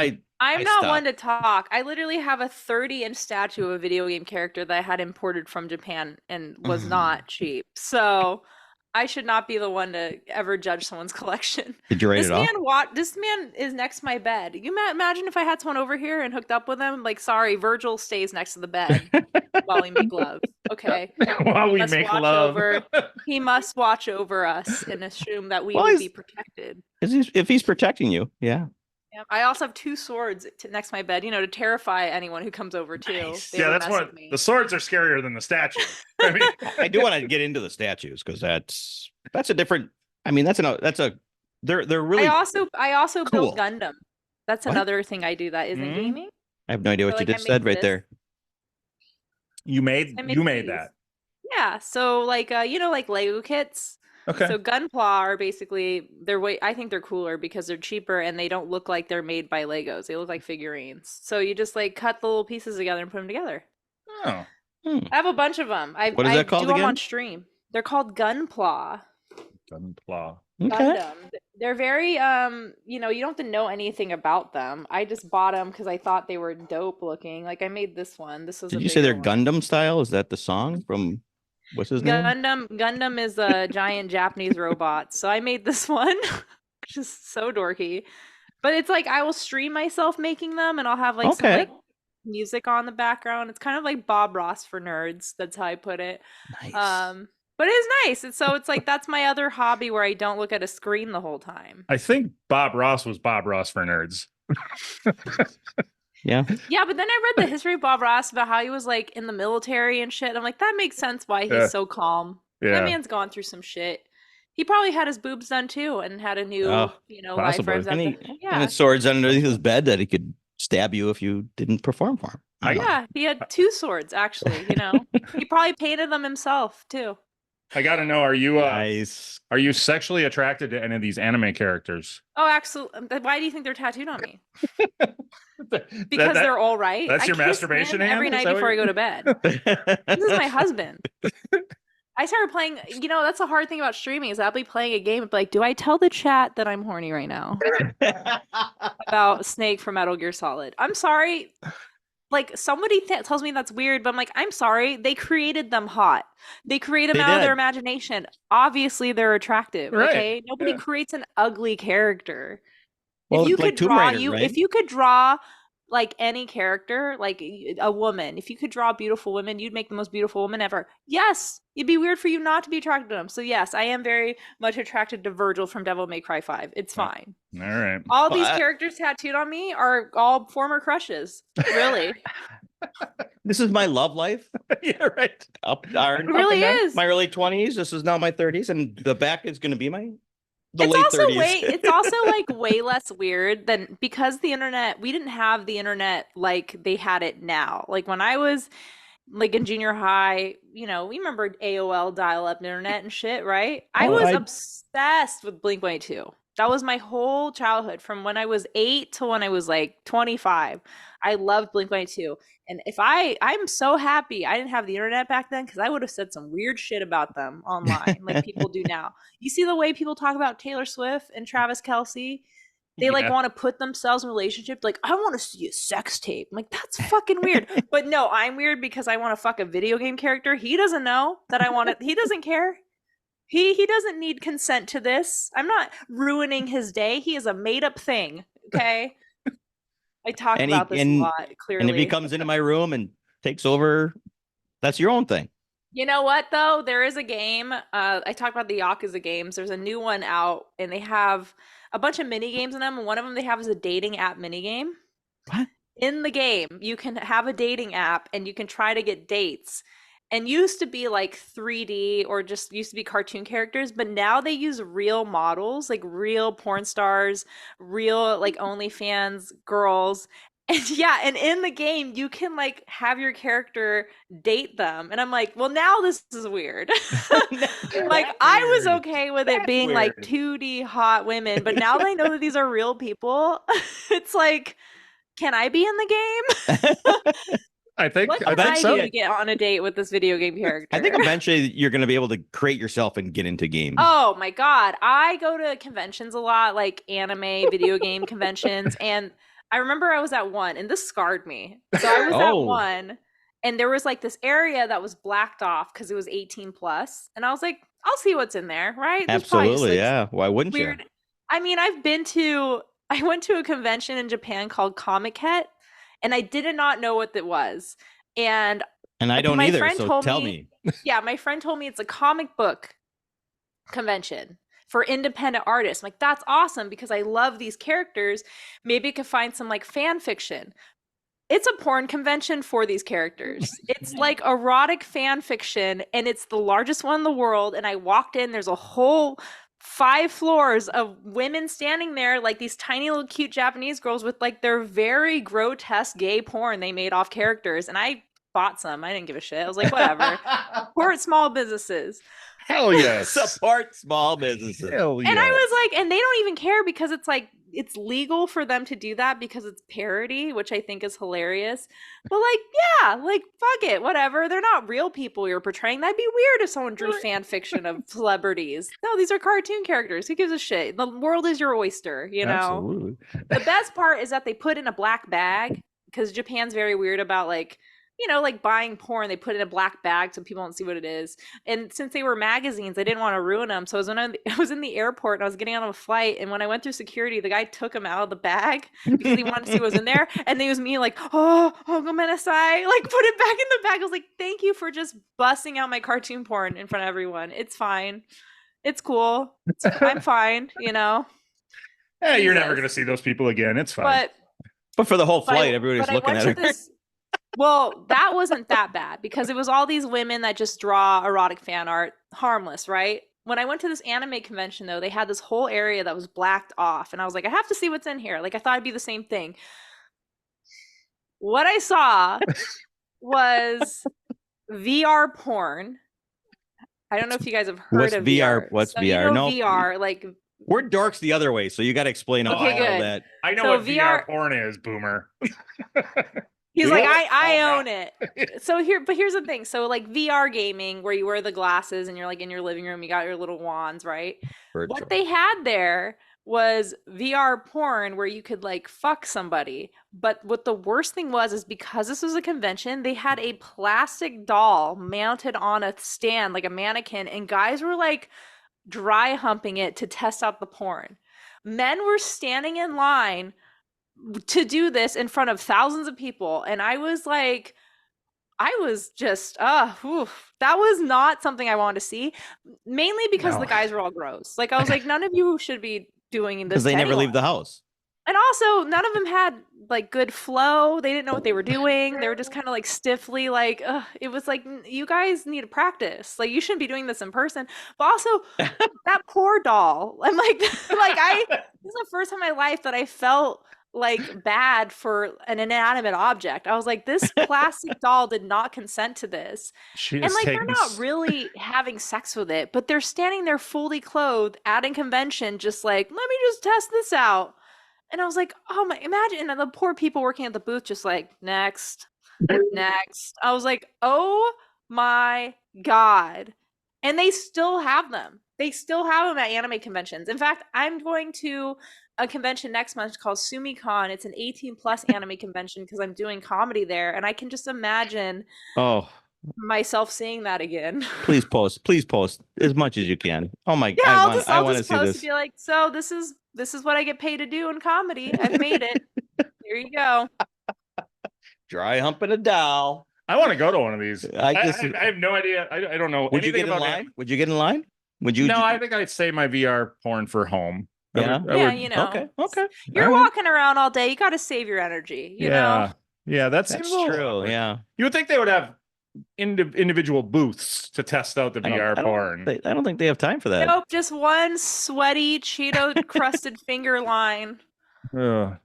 I'm not one to talk. I literally have a 30-inch statue of a video game character that I had imported from Japan and was not cheap. So I should not be the one to ever judge someone's collection. Did you rate it off? This man is next to my bed. You imagine if I had someone over here and hooked up with him? Like, sorry, Virgil stays next to the bed while we make love. Okay. While we make love. He must watch over us and assume that we will be protected. If he's protecting you, yeah. Yeah, I also have 2 swords next to my bed, to terrify anyone who comes over too. Nice. Yeah, that's what the swords are scarier than the statue. I mean, I do want to get into the statues because that's a different. I mean, they're really. I also cool. build Gundam. That's another thing I do that isn't gaming. I have no idea what you just said right there. You made that. Yeah, so like like Lego kits. Okay. So Gunpla are basically I think they're cooler because they're cheaper and they don't look like they're made by Legos. They look like figurines. So you just like cut the little pieces together and put them together. Oh. I have a bunch of them. What is that called do again? them on stream. They're called Gunpla. Gunpla. Okay. Gundam. They're very you don't have to know anything about them. I just bought them because I thought they were dope looking. Like I made this one. This was. Did you say they're Gundam style? Is that the song from? What's his name? Gundam is a giant Japanese robot. So I made this one, which is so dorky. But it's like I will stream myself making them, and I'll have like some like music on the background. It's kind of like Bob Ross for nerds. That's how I put it. Nice. But it's nice. It's like that's my other hobby where I don't look at a screen the whole time. I think Bob Ross was Bob Ross for nerds. Yeah. Yeah, but then I read the history of Bob Ross about how he was like in the military and shit. I'm like, that makes sense why he's so calm. Yeah. That man's gone through some shit. He probably had his boobs done too and had a new, life for himself. And swords underneath his bed that he could stab you if you didn't perform for him. Yeah, he had 2 swords actually, He probably painted them himself too. I gotta know, are you nice. Are you sexually attracted to any of these anime characters? Oh, absolutely. Why do you think they're tattooed on me? Because they're all right. That's your masturbation hand? Every night before I go to bed. This is my husband. I started playing, that's the hard thing about streaming is I'll be playing a game and be like, do I tell the chat that I'm horny right now? About Snake from Metal Gear Solid. I'm sorry. Like somebody tells me that's weird, but I'm like, I'm sorry. They created them hot. They created them out of their imagination. Obviously, they're attractive. Right. Okay, nobody creates an ugly character. Well, if you could draw if you could draw like any character, like a woman, if you could draw beautiful women, you'd make the most beautiful woman ever. Yes, it'd be weird for you not to be attracted to them. So yes, I am very much attracted to Virgil from Devil May Cry 5. It's fine. All right. All these characters tattooed on me are all former crushes. Really. This is my love life. Yeah, right. It really is. My early 20s. This is now my 30s, and the back is going to be late 30s. It's also like way less weird than because the internet, we didn't have the internet like they had it now. Like when I was like in junior high, we remember AOL dial-up internet and shit, right? I was obsessed with Blink-182. That was my whole childhood from when I was 8 to when I was like 25. I loved Blink-182. And I'm so happy I didn't have the internet back then because I would have said some weird shit about them online like people do now. You see the way people talk about Taylor Swift and Travis Kelce? They like want to put themselves in a relationship. Like, I want to see a sex tape. I'm like, that's fucking weird. But no, I'm weird because I want to fuck a video game character. He doesn't know that I want it. He doesn't care. He doesn't need consent to this. I'm not ruining his day. He is a made up thing. Okay. I talk about this a lot, clearly. And if he comes into my room and takes over. That's your own thing. You know what though? There is a game. I talked about the Yakuza games. There's a new one out, and they have a bunch of mini games in them. And one of them they have is a dating app mini game. What? In the game, you can have a dating app, and you can try to get dates. And used to be like 3D or just used to be cartoon characters, but now they use real models, like real porn stars, real like OnlyFans girls. And yeah, and in the game, you can like have your character date them. And I'm like, well, now this is weird. Like, I was okay with it being like 2D hot women, but now that I know that these are real people, it's like, can I be in the game? I think What can I do to get on a date with this video game character? I think eventually you're going to be able to create yourself and get into games. Oh my God. I go to conventions a lot, like anime, video game conventions. And I remember I was at one, and this scarred me. So I was at one, and there was like this area that was blacked off because it was 18 plus. And I was like, I'll see what's in there, right? Absolutely, yeah. Why wouldn't you? I mean, I went to a convention in Japan called Comic-Con, and I did not know what it was. And I don't either, so tell me. Yeah, my friend told me it's a comic book convention for independent artists. I'm like, that's awesome because I love these characters. Maybe I could find some like fan fiction. It's a porn convention for these characters. It's like erotic fan fiction, and it's the largest one in the world. And I walked in, there's a whole 5 floors of women standing there like these tiny little cute Japanese girls with like their very grotesque gay porn they made off characters. And I bought some. I didn't give a shit. I was like, whatever. Support small businesses. Hell yes. Support small businesses. Hell yes. And I was like, and they don't even care because it's like, it's legal for them to do that because it's parody, which I think is hilarious. But like, yeah, like fuck it, whatever. They're not real people you're portraying. That'd be weird if someone drew fan fiction of celebrities. No, these are cartoon characters. Who gives a shit? The world is your oyster, you know? Absolutely. The best part is that they put in a black bag because Japan's very weird about like, you know, like buying porn, they put it in a black bag so people don't see what it is. And since they were magazines, I didn't want to ruin them. So I was in the airport and I was getting on a flight. And when I went through security, the guy took them out of the bag because he wanted to see what was in there. And it was me like, oh, gomenasai, like put it back in the bag. I was like, thank you for just busting out my cartoon porn in front of everyone. It's fine. It's cool. I'm fine, you know? Yeah, you're never going to see those people again. It's fine. But for the whole flight, everybody's looking at her. Well, that wasn't that bad because it was all these women that just draw erotic fan art, harmless, right? When I went to this anime convention, though, they had this whole area that was blacked off. And I was like, I have to see what's in here. Like, I thought it'd be the same thing. What I saw was VR porn. I don't know if you guys have heard of VR. What's so VR? You know no. VR, like... We're dorks the other way, so you got to explain all that. I know what VR porn is, boomer. He's like, I own it. So here's the thing. So like VR gaming where you wear the glasses and you're like in your living room, you got your little wands, right? Virtual. What they had there was VR porn where you could like fuck somebody. But what the worst thing was is because this was a convention, they had a plastic doll mounted on a stand like a mannequin, and guys were like dry humping it to test out the porn. Men were standing in line to do this in front of thousands of people, and I was like, I was just that was not something I wanted to see, mainly because the guys were all gross. Like I was like, none of you should be doing this because they never leave the house, and also none of them had like good flow. They didn't know what they were doing. They were just kind of like stiffly like it was like, you guys need to practice, like you shouldn't be doing this in person. But also that poor doll, I'm like this is the first time in my life that I felt like bad for an inanimate object. I was like, this plastic doll did not consent to this. And like they're not really having sex with it, but they're standing there fully clothed at a convention just like, let me just test this out. And I was like, oh my, imagine, and the poor people working at the booth just like, next. I was like, oh my God. And they still have them. They still have them at anime conventions. In fact, I'm going to a convention next month called SumiCon. It's an 18 plus anime convention because I'm doing comedy there, and I can just imagine myself seeing that again. Please post as much as you can. Oh my God, yeah, I want to see this. To be like, so this is what I get paid to do in comedy. I've made it. Here you go. Dry humping a doll. I want to go to one of these. I just I have no idea. I don't know would you anything get in about line? it. Would you get in line? Would you? No, I think I'd say my VR porn for home. Yeah? I Yeah, would. you know. Okay. Okay. You're All right. walking around all day. You got to save your energy, you know? Yeah. Yeah, that seems That's a little true. awkward. Yeah. You would think they would have individual booths to test out the VR porn. I don't think they have time for that. Nope, just one sweaty Cheeto-crusted finger line. Ugh.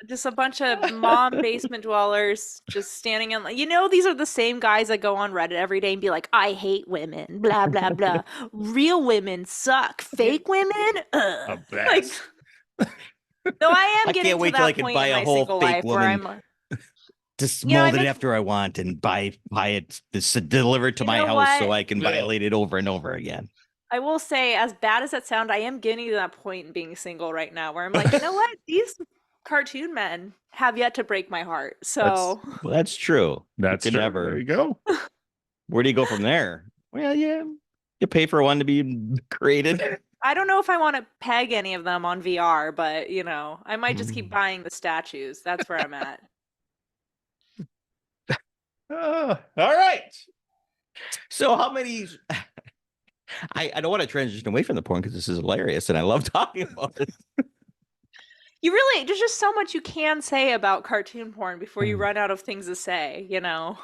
Just a bunch of mom basement dwellers just standing in. You know, these are the same guys that go on Reddit every day and be like, "I hate women," blah blah blah. Real women suck. Fake women, A like. blast. No, I am I getting can't to wait till I that can point buy in a my whole single fake life where woman. I'm. Just You know, I mold it think- after I want and buy it delivered to You my know house so what? I can violate it over and over again. I will say, as bad as that sound, I am getting to that point in being single right now where I'm like, you know what? These cartoon men have yet to break my heart. So Well, that's true. That's You true. could never. There you go. Where do you go from there? Well, yeah, you pay for one to be created. I don't know if I want to peg any of them on VR, but you know, I might just keep buying the statues. That's where I'm at. All right. So how many? I don't want to transition away from the porn because this is hilarious and I love talking about it. You really, there's just so much you can say about cartoon porn before you run out of things to say, you know?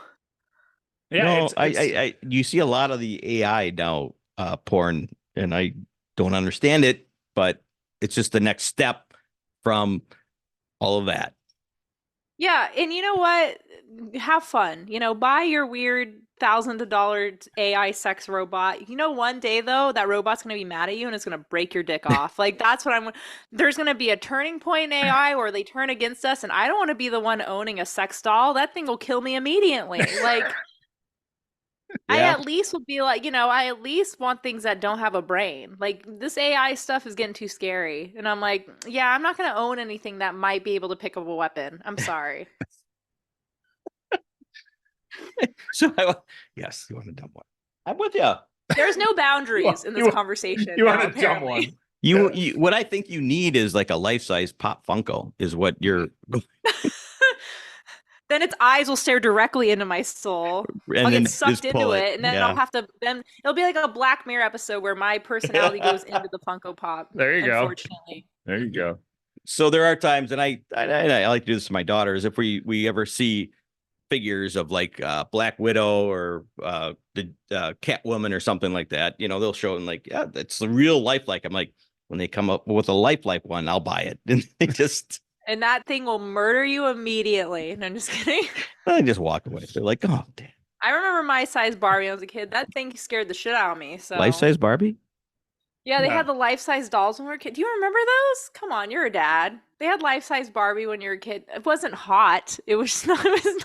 Yeah, No, you see a lot of the AI now porn, and I don't understand it, but it's just the next step from all of that. Yeah, and you know what? Have fun. You know, buy your weird $1,000 AI sex robot. You know, one day though, that robot's gonna be mad at you and it's gonna break your dick off. Like that's what I'm. There's gonna be a turning point in AI where they turn against us, and I don't want to be the one owning a sex doll. That thing will kill me immediately. Like. I Yeah. at least would be like, you know, I at least want things that don't have a brain. Like this AI stuff is getting too scary. And I'm like, yeah, I'm not going to own anything that might be able to pick up a weapon. I'm sorry. So yes, you want a dumb one. I'm with you. There's no boundaries in this conversation. You want now, a dumb apparently. one. You what I think you need is like a life-size Pop Funko is what you're Then its eyes will stare directly into my soul. and I'll then get sucked just pull into it, and then Yeah. I'll have to. Then it'll be like a Black Mirror episode where my personality goes into the Funko Pop. There you go. Unfortunately. There you go. So there are times, and I like to do this to my daughters. If we ever see figures of like Black Widow or the Catwoman or something like that, you know, they'll show them like, yeah, that's the real lifelike. I'm like, when they come up with a lifelike one, I'll buy it. And they just And that thing will murder you immediately. No, I'm just kidding. they just walk away. They're like, oh, damn. I remember my size Barbie when I was a kid. That thing scared the shit out of me. So Life-size Barbie? yeah, they Yeah. had the life-size dolls when we were a kid. Do you remember those? Come on, you're a dad. They had life-size Barbie when you were a kid. It wasn't hot. It was not. It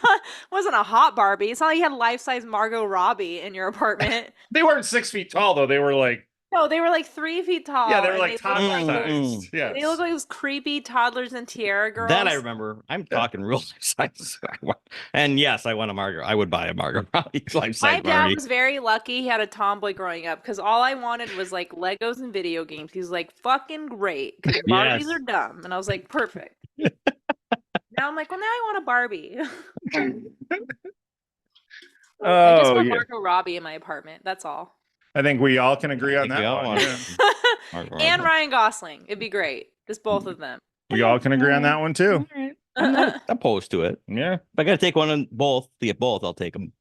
wasn't a hot Barbie. It's not like you had life-size Margot Robbie in your apartment. They weren't 6 feet tall though. They were like, No, they were like 3 feet tall. yeah, they were and like looked toddler like those- sized. Yeah. They look like those creepy toddlers and tiara girls. That I remember. I'm talking real life-size. And yes, I want a Margot. I would buy a Margot Robbie My life-size dad Barbie. was very lucky. He had a tomboy growing up because all I wanted was like Legos and video games. He was like, fucking great because Barbies Yes. are dumb. And I was like, perfect. Now I'm like, well, now I want a Barbie. I just Oh want yeah. Margot Robbie in my apartment. That's all. I think we all can agree on think we that all one. want Yeah. Margot And Robbie. Ryan Gosling. It'd be great. Just both of them. We all can agree on that one too. All right. I'm not opposed to it. Yeah. If I got to take one on both, to get both, I'll take them.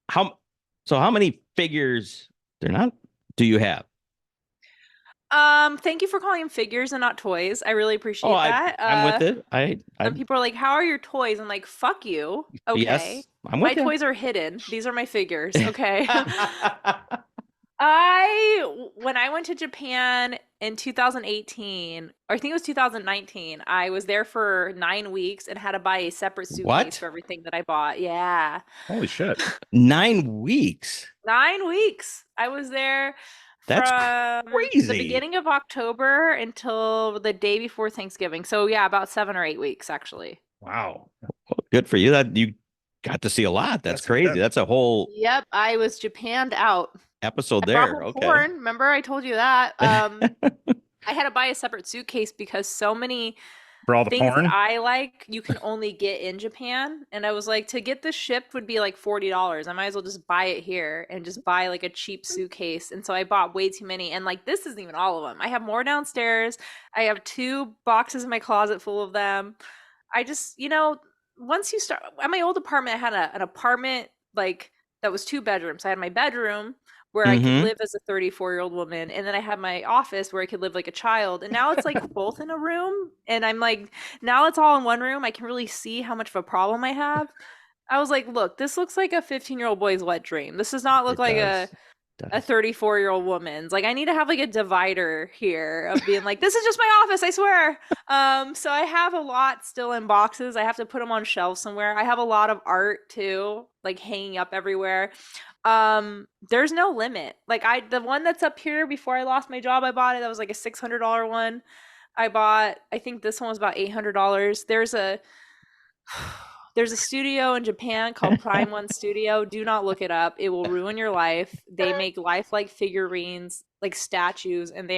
How many figures? They're not. Do you have? Thank you for calling them figures and not toys. I really appreciate Oh, that. I'm with it. Some people are like, "How are your toys?" I'm like, "Fuck you." Okay. Yes, I'm My with you. toys are hidden. These are my figures. Okay. Yes. When I went to Japan in 2018, or I think it was 2019, I was there for 9 weeks and had to buy a separate suitcase What? for everything that I bought. Yeah. Holy shit. 9 weeks. 9 weeks. I was there That's from crazy. the beginning of October until the day before Thanksgiving. So yeah, about 7 or 8 weeks actually. Wow. Well, good for you. That you got to see a lot. That's crazy. good. That's a whole Yep, I was Japanned out. episode I brought there. home Okay. porn. Remember I told you that? I had to buy a separate suitcase because so many For all the things that porn? I like, you can only get in Japan. And I was like, to get this shipped would be like $40. I might as well just buy it here and just buy like a cheap suitcase. And so I bought way too many. And like, this isn't even all of them. I have more downstairs. I have 2 boxes in my closet full of them. I just, once you start at my old apartment, I had an apartment like that was 2 bedrooms. I had my bedroom where I could live as a 34-year-old woman, and then I had my office where I could live like a child. And now it's like both in a room, and I'm like, now it's all in one room. I can really see how much of a problem I have. I was like, look, this looks like a 15-year-old boy's wet dream. This does not look It like does. a 34-year-old woman's. Like, I need to have like a divider here of being like, this is just my office, I swear. So I have a lot still in boxes. I have to put them on shelves somewhere. I have a lot of art too, like hanging up everywhere. There's no limit. Like, the one that's up here before I lost my job, I bought it. That was like a $600 one. I think this one was about $800. There's a studio in Japan called Prime One Studio. Do not look it up. It will ruin your life. They make lifelike figurines, like statues, and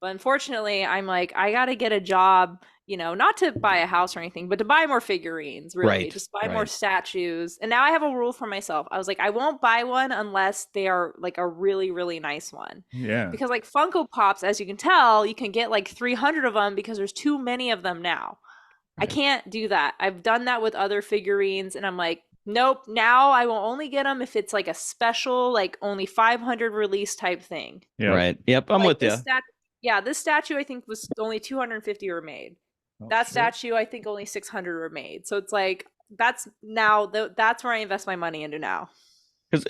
but unfortunately, I'm like, I got to get a job, not to buy a house or anything, but to buy more figurines, really. Right, Just buy more right. statues. And now I have a rule for myself. I was like, I won't buy one unless they are like a really, really nice one. Yeah. Because like Funko Pops, as you can tell, you can get like 300 of them because there's too many of them now. I Right. can't do that. I've done that with other figurines, and I'm like, nope, now I will only get them if it's like a special, like only 500 release type thing. Yeah. Right. Yep. I'm Like with you. this statue I think was only 250 were made. That statue I think only 600 were made. So it's like, that's where I invest my money into now.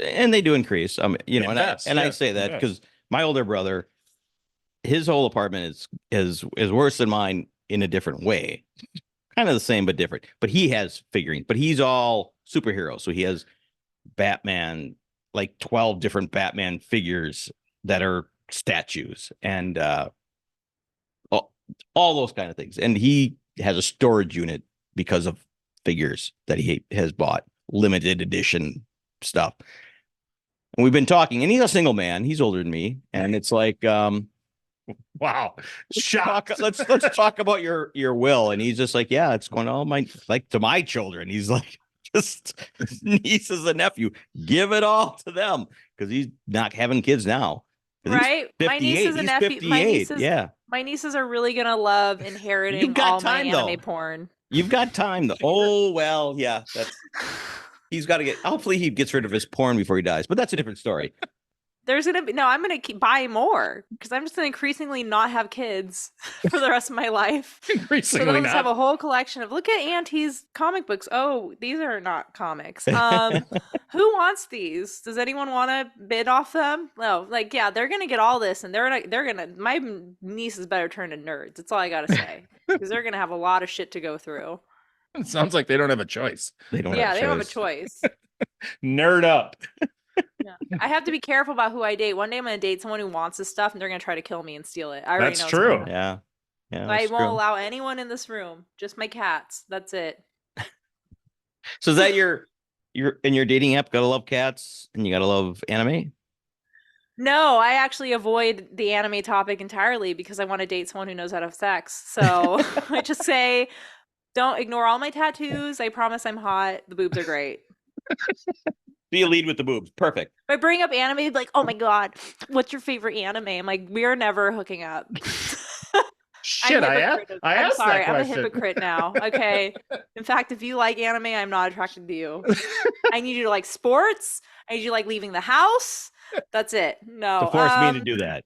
And they do increase. Invest, I say that because my older brother, his whole apartment is worse than mine in a different way. Kind of the same but different. But he has figurines, but he's all superheroes. So he has Batman, like 12 different Batman figures that are statues and all those kind of things. And he has a storage unit because of figures that he has bought, limited edition stuff. And we've been talking, and he's a single man. He's older than me, and it's like, wow, let's talk about your will. And he's just like, yeah, it's going all to my children. He's like, just nieces and nephew, give it all to them because he's not having kids now. Right, my nieces and nephews. My nieces are really gonna love inheriting all my anime porn. You've got time though. Oh well, yeah. He's got to get. Hopefully, he gets rid of his porn before he dies. But that's a different story. I'm gonna keep buying more because I'm just gonna increasingly not have kids for the rest of my life. Increasingly so they'll just have a whole collection of, look at Auntie's comic books. Oh, these are not comics. Who wants these? Does anyone want to bid off them? No, like, yeah, they're gonna get all this, and my nieces better turn to nerds. That's all I gotta say, because they're gonna have a lot of shit to go through. It sounds like they don't have a choice. They don't have a choice. Nerd up. Yeah. I have to be careful about who I date. One day I'm going to date someone who wants this stuff, and they're going to try to kill me and steal it. I already That's know. true. Yeah. I won't allow anyone in this room. Just my cats. That's it. So is that your in your dating app? Gotta love cats and you gotta love anime? No, I actually avoid the anime topic entirely because I want to date someone who knows how to have sex. So I just say, don't ignore all my tattoos. I promise I'm hot. The boobs are great. Be a lead with the boobs. Perfect. If I bring up anime, like, oh my God, what's your favorite anime? I'm like, we're never hooking up. Shit, I'm sorry, I'm a hypocrite now. Okay. In fact, if you like anime, I'm not attracted to you. I need you to like sports. I need you to like leaving the house. That's it. No. To force me to do that.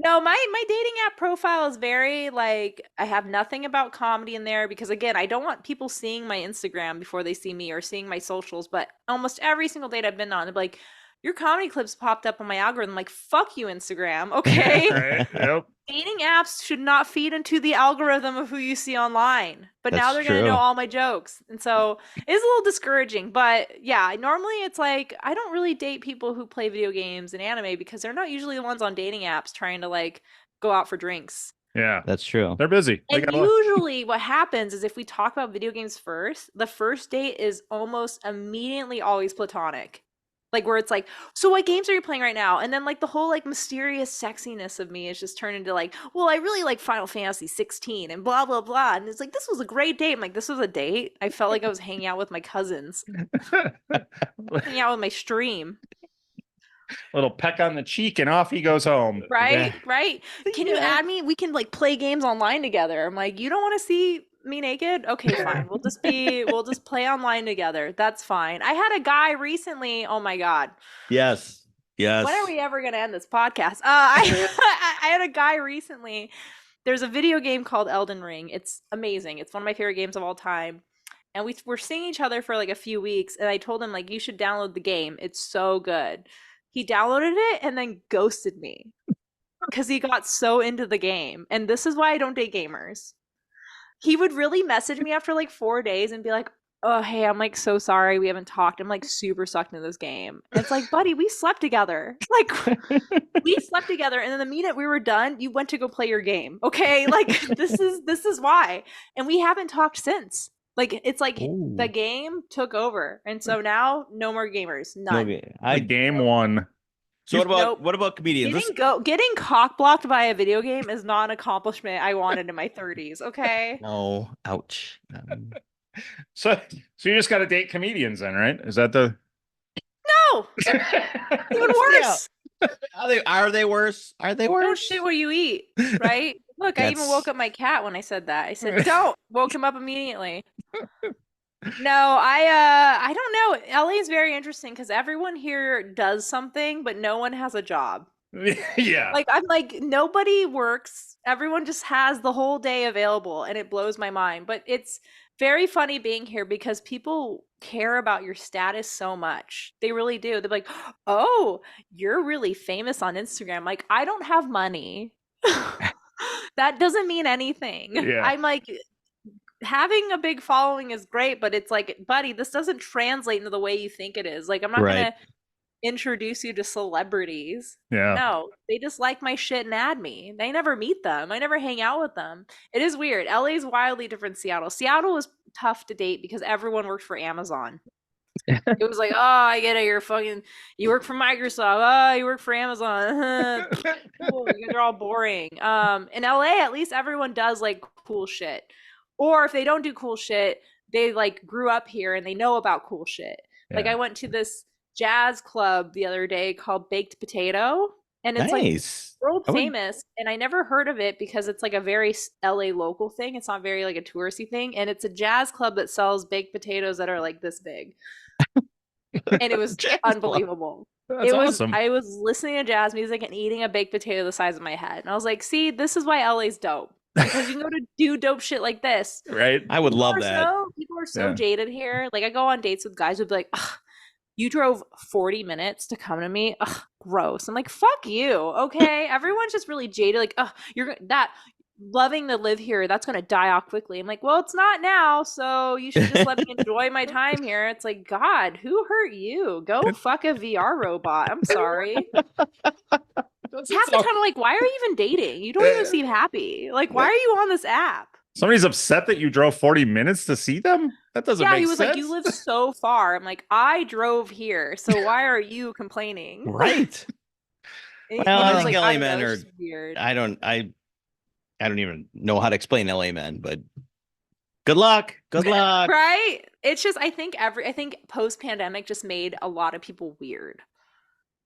No, my dating app profile is very like, I have nothing about comedy in there because, again, I don't want people seeing my Instagram before they see me or seeing my socials. But almost every single date I've been on, they're like, your comedy clips popped up on my algorithm. I'm like, fuck you, Instagram. Okay. Right, yep. Dating apps should not feed into the algorithm of who you see online. But now they're going to know all my jokes. And so it's a little discouraging. But yeah, normally it's like, I don't really date people who play video games and anime because they're not usually the ones on dating apps trying to like go out for drinks. Yeah, that's true. They're busy. And usually what happens is if we talk about video games first, the first date is almost immediately always platonic. Like where it's like, so what games are you playing right now? And then like the whole like mysterious sexiness of me is just turned into like, well, I really like Final Fantasy 16 and blah blah blah. And it's like this was a great date. I'm like, this was a date. I felt like I was hanging out with my cousins, hanging out with my stream. Little peck on the cheek and off he goes home. Right, Yeah. right. Can you add me? We can like play games online together. I'm like, you don't want to see me naked? Okay, fine. We'll just play online together. That's fine. I had a guy recently. Oh my God. Yes. Yes. When are we ever going to end this podcast? I had a guy recently. There's a video game called Elden Ring. It's amazing. It's one of my favorite games of all time. And we were seeing each other for like a few weeks. And I told him, like, you should download the game. It's so good. He downloaded it and then ghosted me because he got so into the game. And this is why I don't date gamers. He would really message me after like 4 days and be like, oh, hey, I'm like so sorry we haven't talked. I'm like super sucked into this game. And it's like, buddy, we slept together. Like, we slept together. And then the minute we were done, you went to go play your game. Okay. Like, this is why. And we haven't talked since. Like, it's like Ooh. the game took over. And so now no more gamers. None. Okay. The game won. So what about comedians? Getting cock blocked by a video game is not an accomplishment I wanted in my 30s. Okay. No, ouch. So you just got to date comedians then, right? Is that the? No, even worse. Are they worse? Are they worse? Don't shit what you eat, right? Look, I even woke up my cat when I said that. I said, "Don't." Woke him up immediately. No, I don't know. LA is very interesting because everyone here does something, but no one has a job. Yeah. Like I'm like nobody works. Everyone just has the whole day available, and it blows my mind. But it's very funny being here because people care about your status so much. They really do. They're like, "Oh, you're really famous on Instagram." Like, I don't have money. That doesn't mean anything. Yeah. I'm like, having a big following is great, but it's like, buddy, this doesn't translate into the way you think it is. Like, I'm not gonna introduce you to celebrities. Yeah. No, they just like my shit and add me. They never meet them. I never hang out with them. It is weird. LA is wildly different than Seattle. Seattle was tough to date because everyone worked for Amazon. It was like, oh, I get it. You work for Microsoft. Oh, you work for Amazon. Cool. You guys are all boring. In LA, at least everyone does like cool shit. Or if they don't do cool shit, they like grew up here and they know about cool shit. Yeah. Like I went to this jazz club the other day called Baked Potato, and it's nice. Like world famous. And I never heard of it because it's like a very LA local thing. It's not very like a touristy thing. And it's a jazz club that sells baked potatoes that are like this big. And it was unbelievable. That's awesome. I was listening to jazz music and eating a baked potato the size of my head. And I was like, see, this is why LA's dope. Because you can go to do dope shit like this. Right. I would love that. People are so jaded here. Like I go on dates with guys who'd be like, ugh, you drove 40 minutes to come to me. Ugh, gross. I'm like, fuck you. Okay. Everyone's just really jaded. Like, ugh, you're that loving to live here. That's going to die off quickly. I'm like, well, it's not now. So you should just let me enjoy my time here. It's like, God, who hurt you? Go fuck a VR robot. I'm sorry. Half the time I'm like, why are you even dating? You don't even seem happy. Like, why are you on this app? Somebody's upset that you drove 40 minutes to see them? That doesn't make sense. Yeah, he was like, you live so far. I'm like, I drove here. So why are you complaining? Right. Well, I think LA men are weird. I don't even know how to explain LA men, but good luck. Good luck. Right? It's just I think post-pandemic just made a lot of people weird.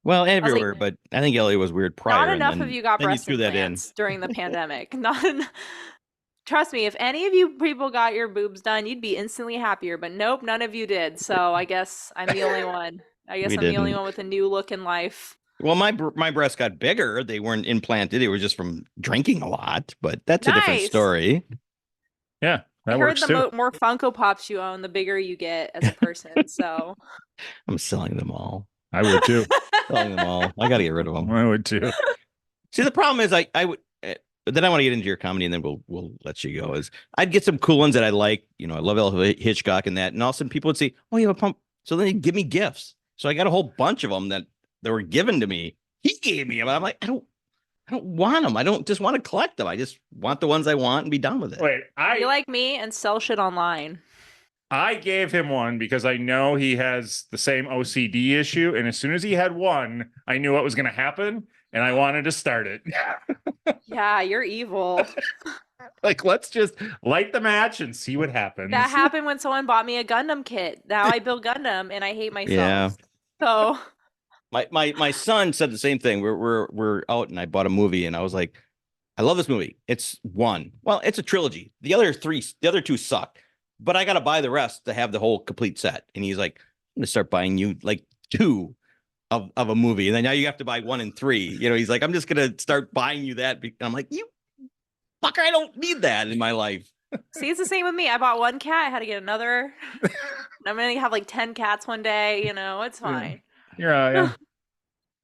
Well, everywhere, like, but I think LA was weird prior. Not enough of you got breast implants during the pandemic. Trust me, if any of you people got your boobs done, you'd be instantly happier. But nope, none of you did. So I guess I'm the only one. The only one with a new look in life. Well, my breasts got bigger. They weren't implanted. They were just from drinking a lot. But that's a different story. Yeah, I heard the more Funko Pops you own, the bigger you get as a person. So I'm selling them all. I would too. Selling them all. I got to get rid of them. I would too. See, the problem is I would. But then I want to get into your comedy, and then we'll let you go. Is I'd get some cool ones that I like. You know, I love Alfred Hitchcock and that, and all of a sudden people would say, "Oh, you have a pump." So then they'd give me gifts. So I got a whole bunch of them that were given to me. He gave me them. I'm like, I don't want them. I don't just want to collect them. I just want the ones I want and be done with it. Wait, you like me and sell shit online. I gave him one because I know he has the same OCD issue. And as soon as he had one, I knew what was going to happen and I wanted to start it. Yeah, you're evil. Like, let's just light the match and see what happens. That happened when someone bought me a Gundam kit. Now I build Gundam and I hate Yeah. myself. So My son said the same thing. We're out and I bought a movie and I was like, I love this movie. It's one. Well, it's a trilogy. The other two suck, but I got to buy the rest to have the whole complete set. And he's like, I'm gonna start buying you like two of a movie, and then now you have to buy 1 and 3. You know, he's like, I'm just gonna start buying you that. And I'm like, you fucker, I don't need that in my life. see, it's the same with me. I bought one cat, I had to get another. I'm gonna have like 10 cats one day, it's fine. Yeah.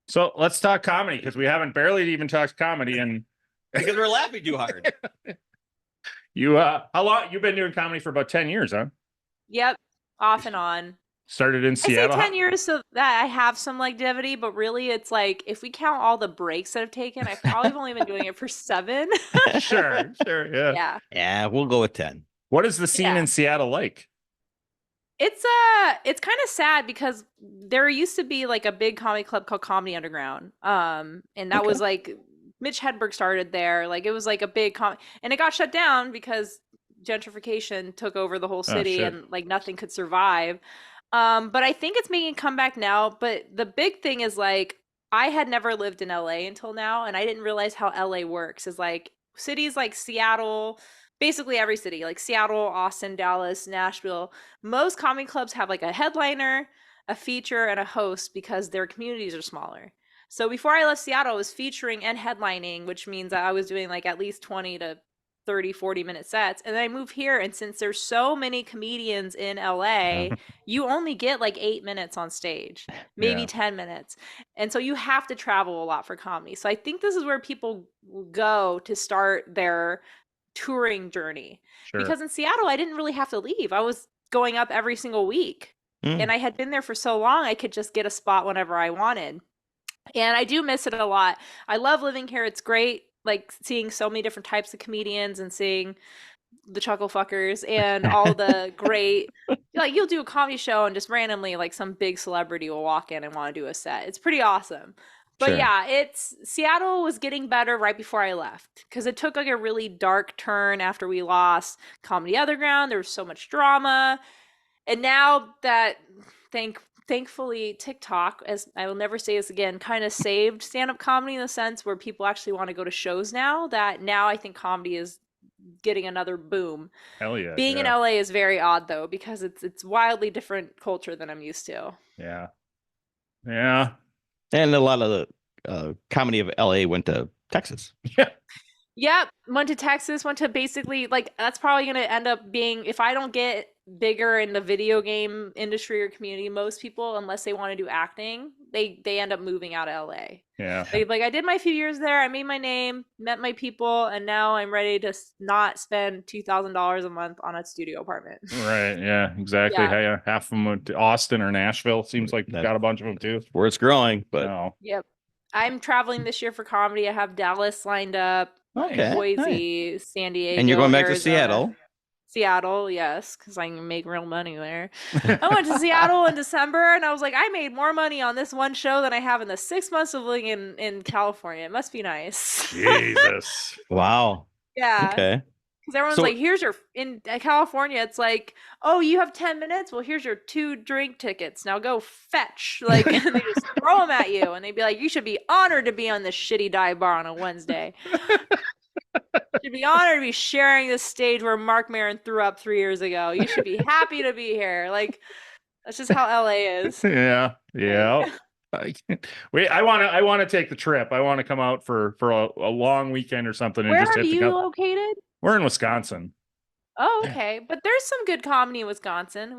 So let's talk comedy because we haven't barely even talked comedy and Because we're laughing too hard. you how long you've been doing comedy for about 10 years, huh? Yep, off and on. Started in I say Seattle. 10 years so that I have some longevity, but really it's like if we count all the breaks that I've taken, I've probably only been doing it for 7. Sure, yeah. Yeah. Yeah, we'll go with 10. What is the scene Yeah. in Seattle like? It's kind of sad because there used to be like a big comedy club called Comedy Underground. And that was like Mitch Hedberg started there. Like it was like a big and it got shut down because gentrification took over the whole city and like nothing could survive. But I think it's making a comeback now. But the big thing is like I had never lived in LA until now, and I didn't realize how LA works. Is like cities like Seattle, basically every city, like Seattle, Austin, Dallas, Nashville. Most comedy clubs have like a headliner, a feature, and a host because their communities are smaller. So before I left Seattle, I was featuring and headlining, which means that I was doing like at least 20 to 30, 40-minute sets. And then I moved here, and since there's so many comedians in LA, you only get like 8 minutes on stage, maybe 10 minutes. And so you have to travel a lot for comedy. So I think this is where people go to start their touring journey. Sure. Because in Seattle, I didn't really have to leave. I was going up every single week. And I had been there for so long, I could just get a spot whenever I wanted. And I do miss it a lot. I love living here. It's great, like seeing so many different types of comedians and seeing the chuckle fuckers and all the great, like you'll do a comedy show and just randomly like some big celebrity will walk in and want to do a set. It's pretty awesome. But yeah, Seattle was getting better right before I left because it took like a really dark turn after we lost Comedy Underground. There was so much drama. And now that thankfully TikTok, as I will never say this again, kind of saved stand-up comedy in the sense where people actually want to go to shows now, that now I think comedy is getting another boom. Hell yeah. Being in LA is very odd though, because it's wildly different culture than I'm used to. Yeah. And a lot of the comedy of LA went to Texas. Yep. Went to Texas, went to basically like that's probably going to end up being, if I don't get bigger in the video game industry or community, most people, unless they want to do acting, they end up moving out of LA. Yeah. Like I did my few years there, I made my name, met my people, and now I'm ready to not spend $2,000 a month on a studio apartment. Right. Yeah, exactly. Yeah. Half of them went to Austin or Nashville. Seems like got a bunch of them too. Where it's growing, but no. Yep. I'm traveling this year for comedy. I have Dallas lined up, Boise, San Diego. And you're going back Arizona. to Seattle. Seattle, yes, because I can make real money there. I went to Seattle in December, and I was like, I made more money on this one show than I have in the 6 months of living in California. It must be nice. Jesus. Wow. Yeah. Okay. Because everyone's like, here's your, in California, it's like, oh, you have 10 minutes? Well, here's your 2 drink tickets. Now go fetch. Like, and they just throw them at you. And they'd be like, you should be honored to be on this shitty dive bar on a Wednesday. You should be honored to be sharing this stage where Mark Maron threw up 3 years ago. You should be happy to be here. Like, that's just how LA is. Yeah. Wait, I want to take the trip. I want to come out for a long weekend or something. Where and just are you located? We're in Wisconsin. Oh, okay. But there's some good comedy in Wisconsin.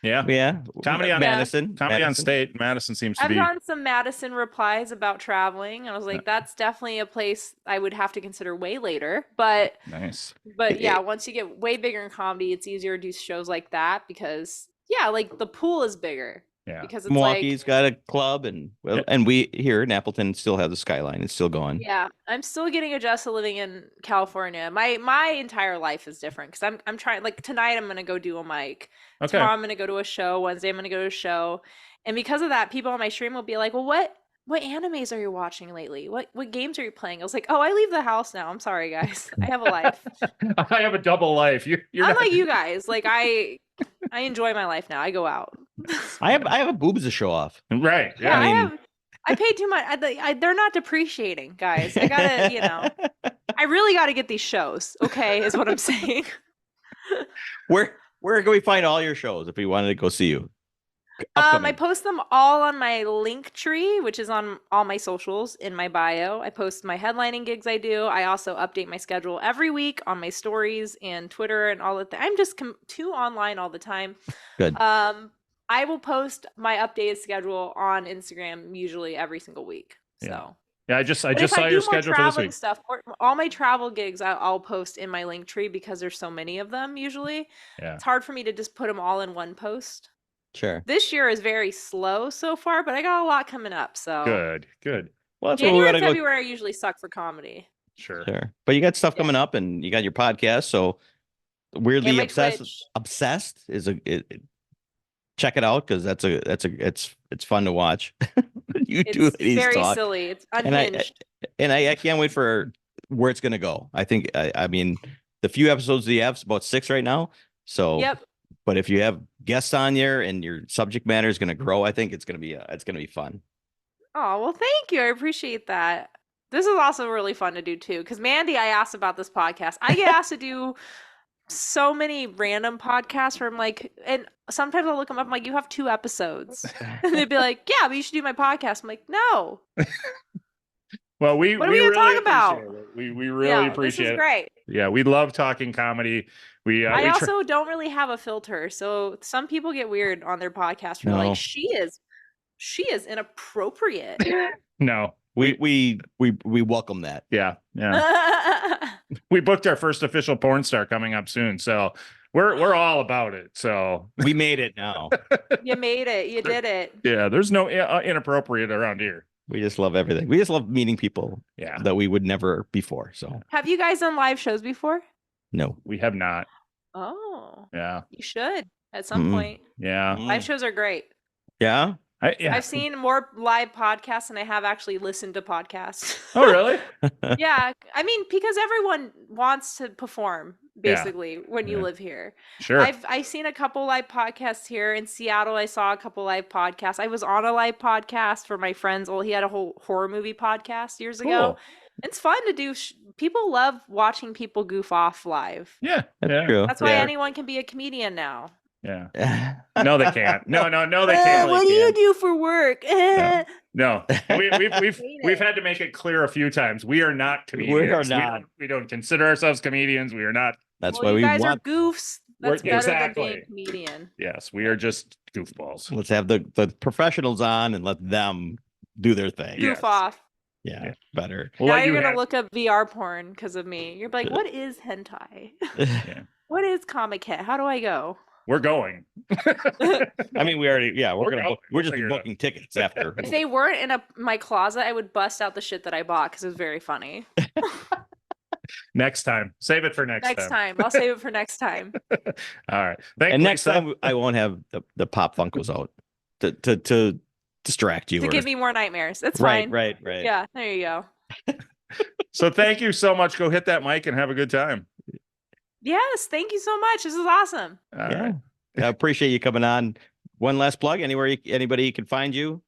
Yeah. Comedy on Madison. Comedy on State. Madison seems to be. I've gotten some Madison replies about traveling. I was like, that's definitely a place I would have to consider way later. But nice. But yeah, once you get way bigger in comedy, it's easier to do shows like that because like the pool is bigger. Yeah. Because it's Milwaukee's got a club, and we here in Appleton still have the Skyline. It's still going. Yeah, I'm still getting adjusted living in California. My entire life is different because I'm trying, like, tonight I'm gonna go do a mic. Okay. Tomorrow I'm gonna go to a show. Wednesday I'm gonna go to a show. And because of that, people on my stream will be like, "Well, what animes are you watching lately? What games are you playing?" I was like, "Oh, I leave the house now. I'm sorry, guys. I have a life. I have a double life. You're I'm not like you guys. Like I enjoy my life now. I go out." I have a boobs to show off. right. Yeah, Yeah. I paid too much. They're not depreciating, guys. I gotta, I really gotta get these shows. Okay, is what I'm saying. Where can we find all your shows if we wanted to go see you? I Upcoming. post them all on my link tree, which is on all my socials in my bio. I post my headlining gigs I do. I also update my schedule every week on my stories and Twitter and all of that. I'm just too online all the time. Good. I will post my updated schedule on Instagram usually every single week. So Yeah, I just But saw if I your do more schedule for this traveling week. stuff, all my travel gigs I'll post in my link tree because there's so many of them usually. Yeah. It's hard for me to just put them all in one post. Sure. This year is very slow so far, but I got a lot coming up. So Good. Well, that's January what and we gotta February usually suck for comedy. Sure. But you got stuff coming up, and you got your podcast. So And weirdly my obsessed. Twitch. Obsessed is check it out because it's fun to watch. You two It's ladies very talk. silly. It's And unhinged. I can't wait for where it's gonna go. I think I mean the few episodes you have, about 6 right now. So Yep. But if you have guests on there and your subject matter is gonna grow, I think it's gonna be fun. Oh, well, thank you. I appreciate that. This is also really fun to do too. Because Mandy, I asked about this podcast. I get asked to do so many random podcasts where I'm like, and sometimes I'll look them up. I'm like, you have 2 episodes, and they'd be like, yeah, but you should do my podcast. I'm like, no. Well, we What are we gonna really talk about? appreciate it. We really appreciate this is it. great. Yeah, we love talking comedy. I also don't really have a filter, so some people get weird on their podcast. They're like, she is inappropriate. No, we welcome that. Yeah. We booked our first official porn star coming up soon, so we're all about it. So we made it now. You made it. You did it. Yeah, there's no inappropriate around here. We just love everything. We just love meeting people that we would never before. So Have you guys done live shows before? no, we have not. Oh, Yeah, you should at some point. Yeah, Live shows are great. Yeah, I've seen more live podcasts than I have actually listened to podcasts. Oh, really? Yeah, I mean, because everyone wants to perform basically when you live here. Sure. I've seen a couple live podcasts here in Seattle. I saw a couple live podcasts. I was on a live podcast for my friends. Well, he had a whole horror movie podcast years ago. It's fun to do. People love watching people goof off live. Yeah, that's true. That's why anyone can be a comedian now. Yeah. No, they can't. No, they can't. What do you do for work? No. We've had to make it clear a few times. We are not comedians. We are not. We don't consider ourselves comedians. We are not. That's why we guys want. are goofs. That's better exactly. than being a comedian. Yes, we are just goofballs. Let's have the professionals on and let them do their thing. Goof off. Yeah, better. Now you're gonna look up VR porn because of me. You're like, what is hentai? What is comic hit? How do I go? We're going. I mean, we're just figure it booking tickets after. If they weren't in my closet, I would bust out the shit that I bought because it was very funny. Next time. Save it for next time. I'll save it for next time. All right. Next time I won't have the pop Funkos out to distract you. To give me more nightmares. That's fine. Right. Yeah, there you go. So thank you so much. Go hit that mic and have a good time. Yes, thank you so much. This is awesome. All right. I appreciate you coming on. One last plug. Anybody can find you.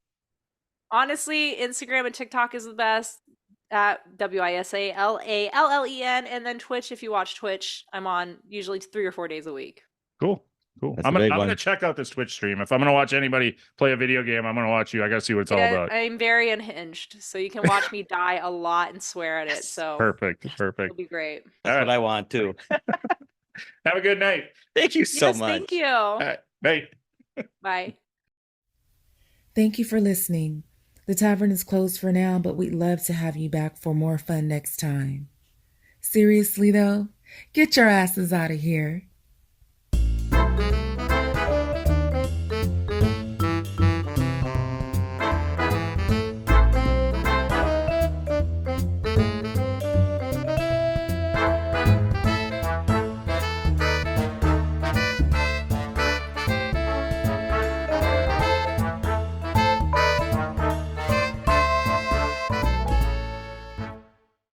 Honestly, Instagram and TikTok is the best. At WISALALLEN, and then Twitch. If you watch Twitch, I'm on usually 3 or 4 days a week. Cool. That's I'm gonna check out this Twitch stream. If I'm gonna watch anybody play a video game, I'm gonna watch you. I gotta see what it's all about. I'm very unhinged, so you can watch me die a lot and swear at it. So perfect. It'll be great. That's what I want too. Have a good night. Thank you so much. Thank you. All right. Bye. Bye. Thank you for listening. The tavern is closed for now, but we'd love to have you back for more fun next time. Seriously though, get your asses out of here.